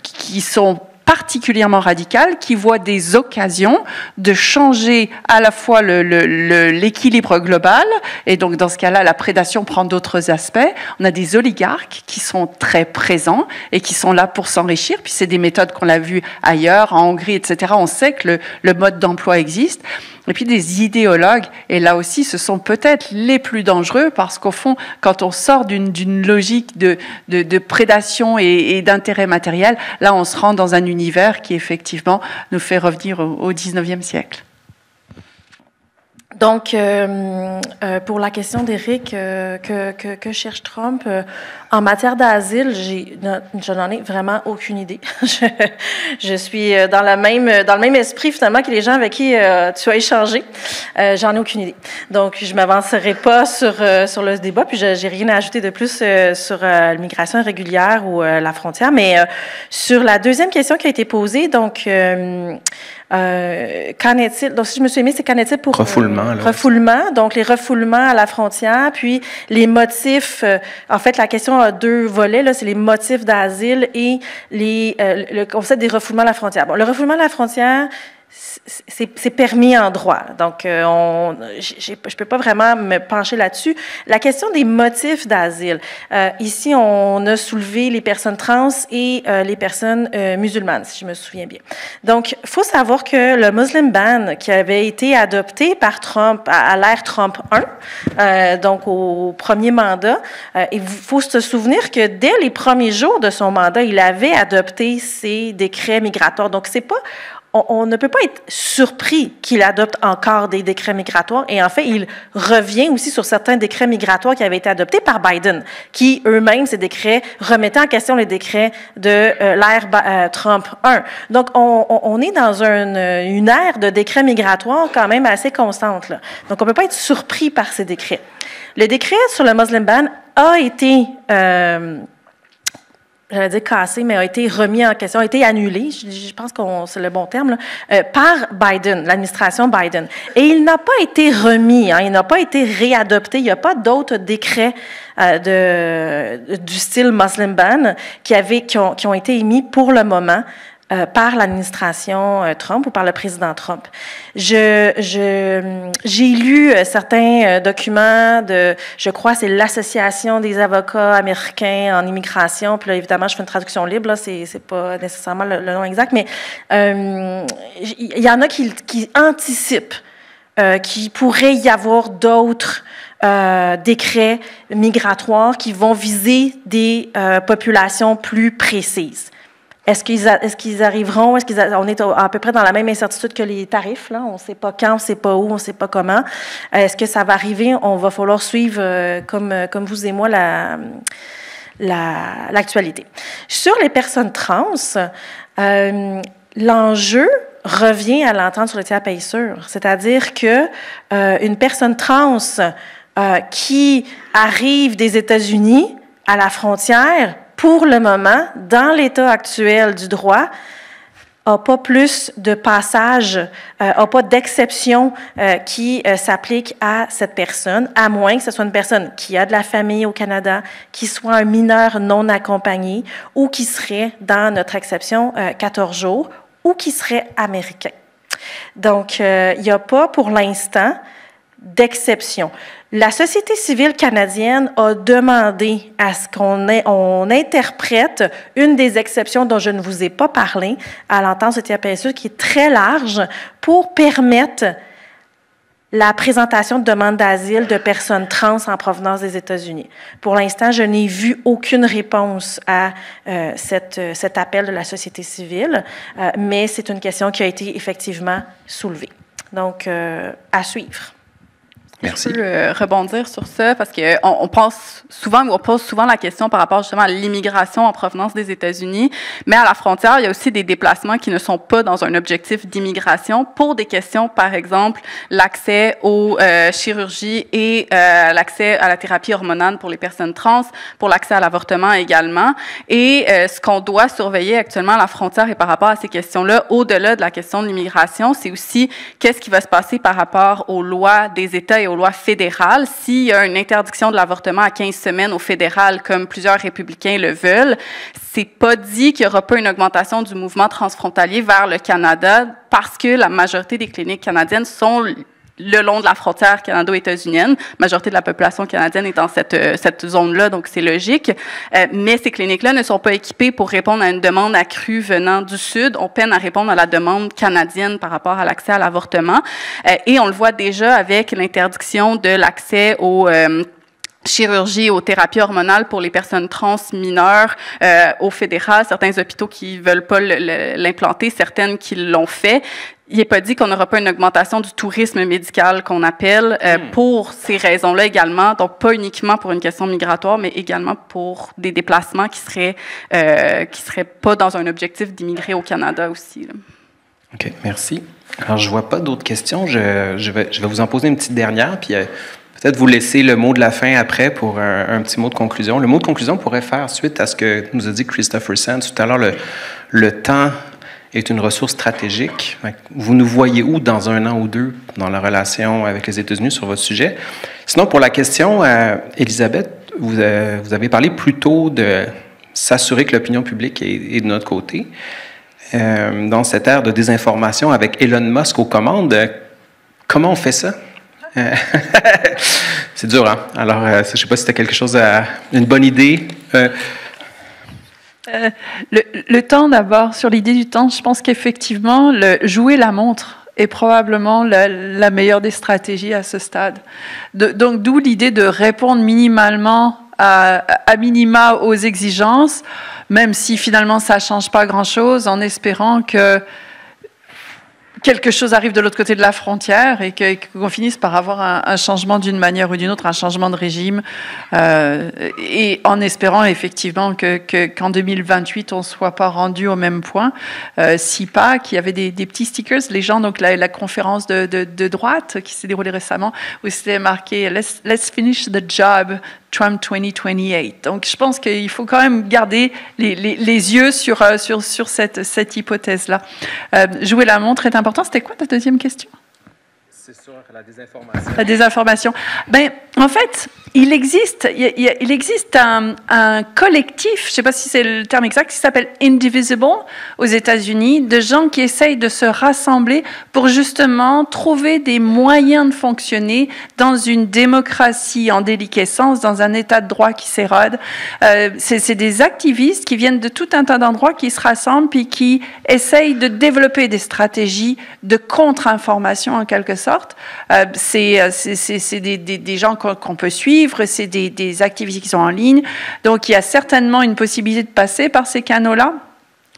qui sont particulièrement radicales, qui voient des occasions de changer à la fois l'équilibre global, et donc dans ce cas-là, la prédation prend d'autres aspects. On a des oligarques qui sont très présents et qui sont là pour s'enrichir, puis c'est des méthodes qu'on a vues ailleurs, en Hongrie, etc. On sait que le mode d'emploi existe. Et puis des idéologues, et là aussi, ce sont peut-être les plus dangereux, parce qu'au fond, quand on sort d'une logique de prédation et d'intérêt matériel, là, on se rend dans un univers qui, effectivement, nous fait revenir au 19e siècle. Donc, pour la question d'Éric, que cherche Trump en matière d'asile, je n'en ai vraiment aucune idée. Je suis dans le même esprit finalement que les gens avec qui tu as échangé. J'en ai aucune idée. Donc, je m'avancerai pas sur le débat. Puis, j'ai rien à ajouter de plus sur l'immigration irrégulière ou la frontière. Mais sur la deuxième question qui a été posée, donc. Qu'en est-il? Donc, si je me suis aimé, c'est qu'en est-il pour refoulement, donc les refoulements à la frontière, puis les motifs. En fait, la question a deux volets. Là, c'est les motifs d'asile et le concept des refoulements à la frontière. Bon, le refoulement à la frontière, c'est permis en droit. Donc, je peux pas vraiment me pencher là-dessus. La question des motifs d'asile. Ici, on a soulevé les personnes trans et les personnes musulmanes, si je me souviens bien. Donc, faut savoir que le Muslim Ban, qui avait été adopté par Trump à l'ère Trump 1, donc au premier mandat, il faut se souvenir que dès les premiers jours de son mandat, il avait adopté ces décrets migratoires. Donc, c'est pas on ne peut pas être surpris qu'il adopte encore des décrets migratoires. Et en fait, il revient aussi sur certains décrets migratoires qui avaient été adoptés par Biden, qui eux-mêmes, ces décrets, remettaient en question les décrets de l'ère Trump 1. Donc, on est dans une ère de décrets migratoires quand même assez constante, là. Donc, on ne peut pas être surpris par ces décrets. Le décret sur le Muslim Ban a été j'allais dire cassé, mais a été remis en question, a été annulé, je pense que c'est le bon terme, là, par Biden, l'administration Biden. Et il n'a pas été remis, il n'a pas été réadopté, il n'y a pas d'autres décrets du style Muslim Ban qui ont été émis pour le moment par l'administration Trump ou par le président Trump. J'ai lu certains documents je crois, c'est l'Association des avocats américains en immigration. Puis là, évidemment, je fais une traduction libre, là, c'est pas nécessairement le nom exact, mais il y en a qui anticipent qu'il pourrait y avoir d'autres décrets migratoires qui vont viser des populations plus précises. Est-ce qu'ils arriveront? On est à peu près dans la même incertitude que les tarifs, là. On ne sait pas quand, on ne sait pas où, on ne sait pas comment. Est-ce que ça va arriver? On va falloir suivre, comme vous et moi, l'actualité. Sur les personnes trans, l'enjeu revient à l'entente sur le tiers paye sûr. C'est-à-dire que une personne trans qui arrive des États-Unis à la frontière, pour le moment, dans l'état actuel du droit, n'a pas plus de passages, n'a pas d'exception qui s'applique à cette personne, à moins que ce soit une personne qui a de la famille au Canada, qui soit un mineur non accompagné ou qui serait, dans notre exception, 14 jours, ou qui serait américain. Donc, il n'y a pas pour l'instant d'exception. La société civile canadienne a demandé à ce qu'on interprète une des exceptions dont je ne vous ai pas parlé à l'entente sur le tiers paye sûr, qui est très large, pour permettre la présentation de demandes d'asile de personnes trans en provenance des États-Unis. Pour l'instant, je n'ai vu aucune réponse à cet appel de la société civile, mais c'est une question qui a été effectivement soulevée. Donc, à suivre. Merci. Je peux rebondir sur ça parce qu'on pose souvent la question par rapport justement à l'immigration en provenance des États-Unis, mais à la frontière, il y a aussi des déplacements qui ne sont pas dans un objectif d'immigration pour des questions, par exemple, l'accès aux chirurgies et l'accès à la thérapie hormonale pour les personnes trans, pour l'accès à l'avortement également. Et ce qu'on doit surveiller actuellement à la frontière et par rapport à ces questions-là, au-delà de la question de l'immigration, c'est aussi qu'est-ce qui va se passer par rapport aux lois des États et aux lois fédérales. S'il y a une interdiction de l'avortement à 15 semaines au fédéral, comme plusieurs républicains le veulent, c'est pas dit qu'il n'y aura pas une augmentation du mouvement transfrontalier vers le Canada parce que la majorité des cliniques canadiennes sont le long de la frontière canado-états-unienne. La majorité de la population canadienne est dans cette zone-là, donc c'est logique. Mais ces cliniques-là ne sont pas équipées pour répondre à une demande accrue venant du Sud. On peine à répondre à la demande canadienne par rapport à l'accès à l'avortement. Et on le voit déjà avec l'interdiction de l'accès aux chirurgie, aux thérapies hormonales pour les personnes trans mineures au fédéral, certains hôpitaux qui veulent pas l'implanter, certaines qui l'ont fait. Il n'est pas dit qu'on n'aura pas une augmentation du tourisme médical qu'on appelle pour ces raisons-là également, donc pas uniquement pour une question migratoire, mais également pour des déplacements qui seraient pas dans un objectif d'immigrer au Canada aussi, là. OK, merci. Alors, je vois pas d'autres questions. Je vais vous en poser une petite dernière, puis peut-être vous laisser le mot de la fin après pour un petit mot de conclusion. Le mot de conclusion pourrait faire suite à ce que nous a dit Christopher Sands tout à l'heure. Le temps est une ressource stratégique. Vous nous voyez où dans 1 an ou 2 dans la relation avec les États-Unis sur votre sujet? Sinon, pour la question, Elisabeth, vous avez parlé plutôt de s'assurer que l'opinion publique est de notre côté. Dans cette ère de désinformation avec Elon Musk aux commandes, comment on fait ça? C'est dur, hein? Alors, je ne sais pas si tu as quelque chose une bonne idée. Le temps d'abord, sur l'idée du temps, je pense qu'effectivement, jouer la montre est probablement la meilleure des stratégies à ce stade. Donc, d'où l'idée de répondre minimalement à minima aux exigences, même si finalement ça ne change pas grand-chose, en espérant que quelque chose arrive de l'autre côté de la frontière et qu'on finisse par avoir un changement d'une manière ou d'une autre, un changement de régime, et en espérant effectivement qu'en 2028, on ne soit pas rendu au même point. Si pas, qu'il y avait des petits stickers, les gens, donc la conférence de droite qui s'est déroulée récemment, où c'était marqué « Let's finish the job ». Trump 2028. Donc, je pense qu'il faut quand même garder les yeux sur cette hypothèse-là. Jouer la montre est important. C'était quoi ta deuxième question? C'est sur la désinformation. La désinformation. Ben, en fait, il existe un collectif, je ne sais pas si c'est le terme exact, qui s'appelle Indivisible aux États-Unis, de gens qui essayent de se rassembler pour justement trouver des moyens de fonctionner dans une démocratie en déliquescence, dans un état de droit qui s'érode. C'est des activistes qui viennent de tout un tas d'endroits qui se rassemblent puis qui essayent de développer des stratégies de contre-information en quelque sorte. C'est des gens qu'on peut suivre, c'est des activités qui sont en ligne. Donc, il y a certainement une possibilité de passer par ces canaux-là.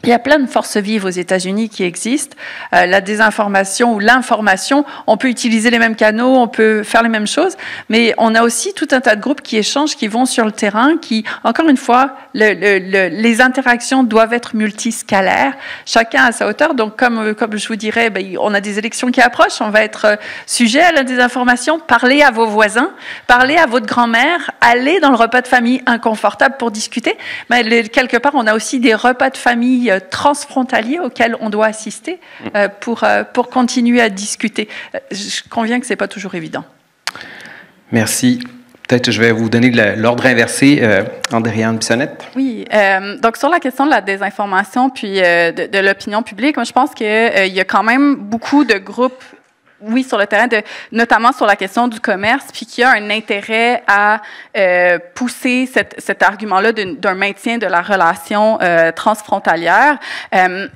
Il y a plein de forces vives aux États-Unis qui existent. La désinformation ou l'information, on peut utiliser les mêmes canaux, on peut faire les mêmes choses, mais on a aussi tout un tas de groupes qui échangent, qui vont sur le terrain, qui, encore une fois, les interactions doivent être multiscalaires, chacun à sa hauteur. Donc, comme je vous dirais, on a des élections qui approchent, on va être sujet à la désinformation. Parlez à vos voisins, parlez à votre grand-mère, allez dans le repas de famille inconfortable pour discuter. Mais quelque part, on a aussi des repas de famille transfrontaliers auxquels on doit assister pour continuer à discuter. Je conviens que ce n'est pas toujours évident. Merci. Peut-être je vais vous donner l'ordre inversé. Andréane Bissonnette. Oui. Donc, sur la question de la désinformation puis de l'opinion publique, moi, je pense qu'il y a quand même beaucoup de groupes sur le terrain, notamment sur la question du commerce, puis qu'il y a un intérêt à pousser cet argument-là d'un maintien de la relation transfrontalière.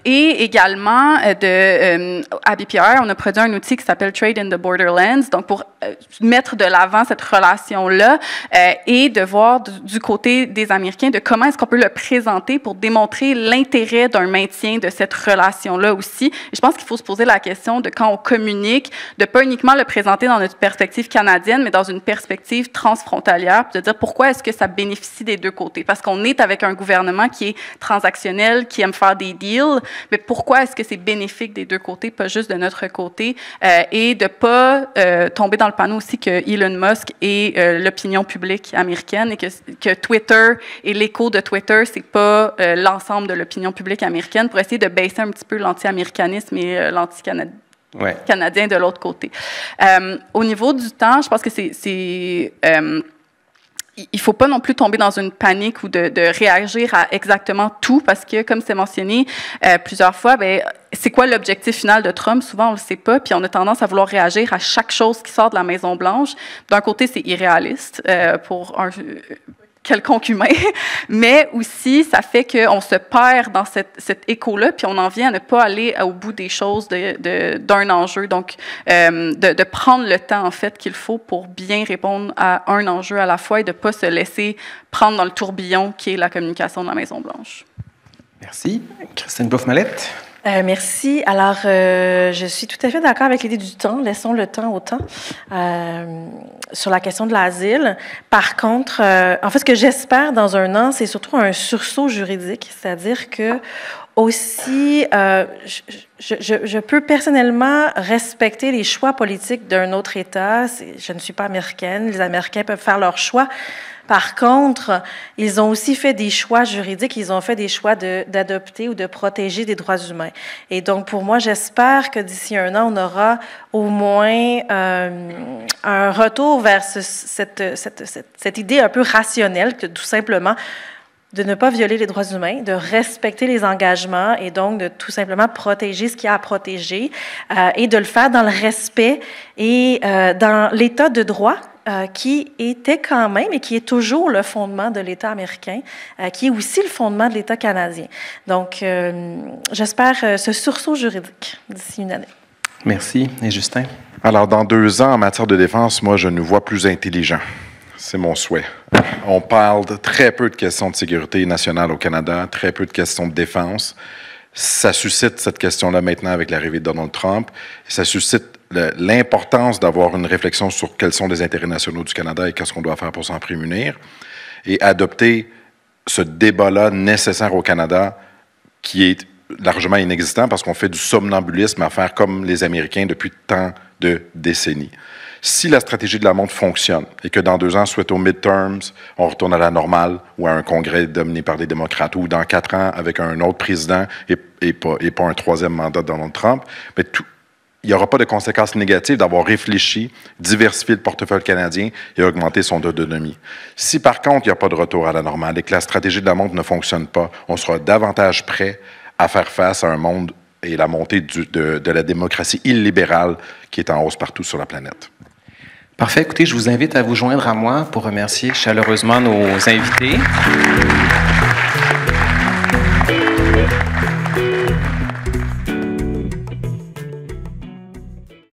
Et également, à BPR, on a produit un outil qui s'appelle Trade in the Borderlands, donc pour mettre de l'avant cette relation-là et de voir du côté des Américains de comment est-ce qu'on peut le présenter pour démontrer l'intérêt d'un maintien de cette relation-là aussi. Et je pense qu'il faut se poser la question de quand on communique, de pas uniquement le présenter dans notre perspective canadienne, mais dans une perspective transfrontalière, puis de dire pourquoi est-ce que ça bénéficie des deux côtés. Parce qu'on est avec un gouvernement qui est transactionnel, qui aime faire des deals, mais pourquoi est-ce que c'est bénéfique des deux côtés, pas juste de notre côté, et de pas tomber dans le panneau aussi que Elon Musk est l'opinion publique américaine et que Twitter et l'écho de Twitter, c'est pas l'ensemble de l'opinion publique américaine, pour essayer de baisser un petit peu l'anti-américanisme et l'anti-canadien. Ouais. Canadien de l'autre côté. Au niveau du temps, je pense que il faut pas non plus tomber dans une panique ou de réagir à exactement tout, parce que, comme c'est mentionné plusieurs fois, c'est quoi l'objectif final de Trump? Souvent, on le sait pas, puis on a tendance à vouloir réagir à chaque chose qui sort de la Maison-Blanche. D'un côté, c'est irréaliste pour quelconque humain, mais aussi, ça fait qu'on se perd dans cet écho-là, puis on en vient à ne pas aller au bout des choses d'un enjeu. Donc, de prendre le temps, en fait, qu'il faut pour bien répondre à un enjeu à la fois et de ne pas se laisser prendre dans le tourbillon qui est la communication de la Maison-Blanche. Merci. Christine Bouffe-Mallette. Merci. Alors, je suis tout à fait d'accord avec l'idée du temps. Laissons le temps au temps sur la question de l'asile. Par contre, en fait, ce que j'espère dans un an, c'est surtout un sursaut juridique, c'est-à-dire que aussi, je peux personnellement respecter les choix politiques d'un autre État. Je ne suis pas américaine. Les Américains peuvent faire leurs choix. Par contre, ils ont aussi fait des choix juridiques, ils ont fait des choix d'adopter ou de protéger des droits humains. Et donc, pour moi, j'espère que d'ici un an, on aura au moins un retour vers cette idée un peu rationnelle que tout simplement de ne pas violer les droits humains, de respecter les engagements et donc de tout simplement protéger ce qu'il y a à protéger et de le faire dans le respect et dans l'état de droit qui était quand même et qui est toujours le fondement de l'État américain, qui est aussi le fondement de l'État canadien. Donc, j'espère ce sursaut juridique d'ici une année. Merci. Et Justin? Alors, dans 2 ans, en matière de défense, moi, je nous vois plus intelligents. C'est mon souhait. On parle de très peu de questions de sécurité nationale au Canada, très peu de questions de défense. Ça suscite cette question-là maintenant avec l'arrivée de Donald Trump. Ça suscite l'importance d'avoir une réflexion sur quels sont les intérêts nationaux du Canada et qu'est-ce qu'on doit faire pour s'en prémunir, et adopter ce débat-là nécessaire au Canada qui est largement inexistant parce qu'on fait du somnambulisme à faire comme les Américains depuis tant de décennies. Si la stratégie de la montre fonctionne et que dans 2 ans, soit aux midterms, on retourne à la normale ou à un congrès dominé par les démocrates ou dans 4 ans avec un autre président et pas un 3e mandat de Donald Trump, mais il n'y aura pas de conséquences négatives d'avoir réfléchi, diversifié le portefeuille canadien et augmenté son autonomie. Si par contre, il n'y a pas de retour à la normale et que la stratégie de la montre ne fonctionne pas, on sera davantage prêt à faire face à un monde et la montée de la démocratie illibérale qui est en hausse partout sur la planète. Parfait. Écoutez, je vous invite à vous joindre à moi pour remercier chaleureusement nos invités.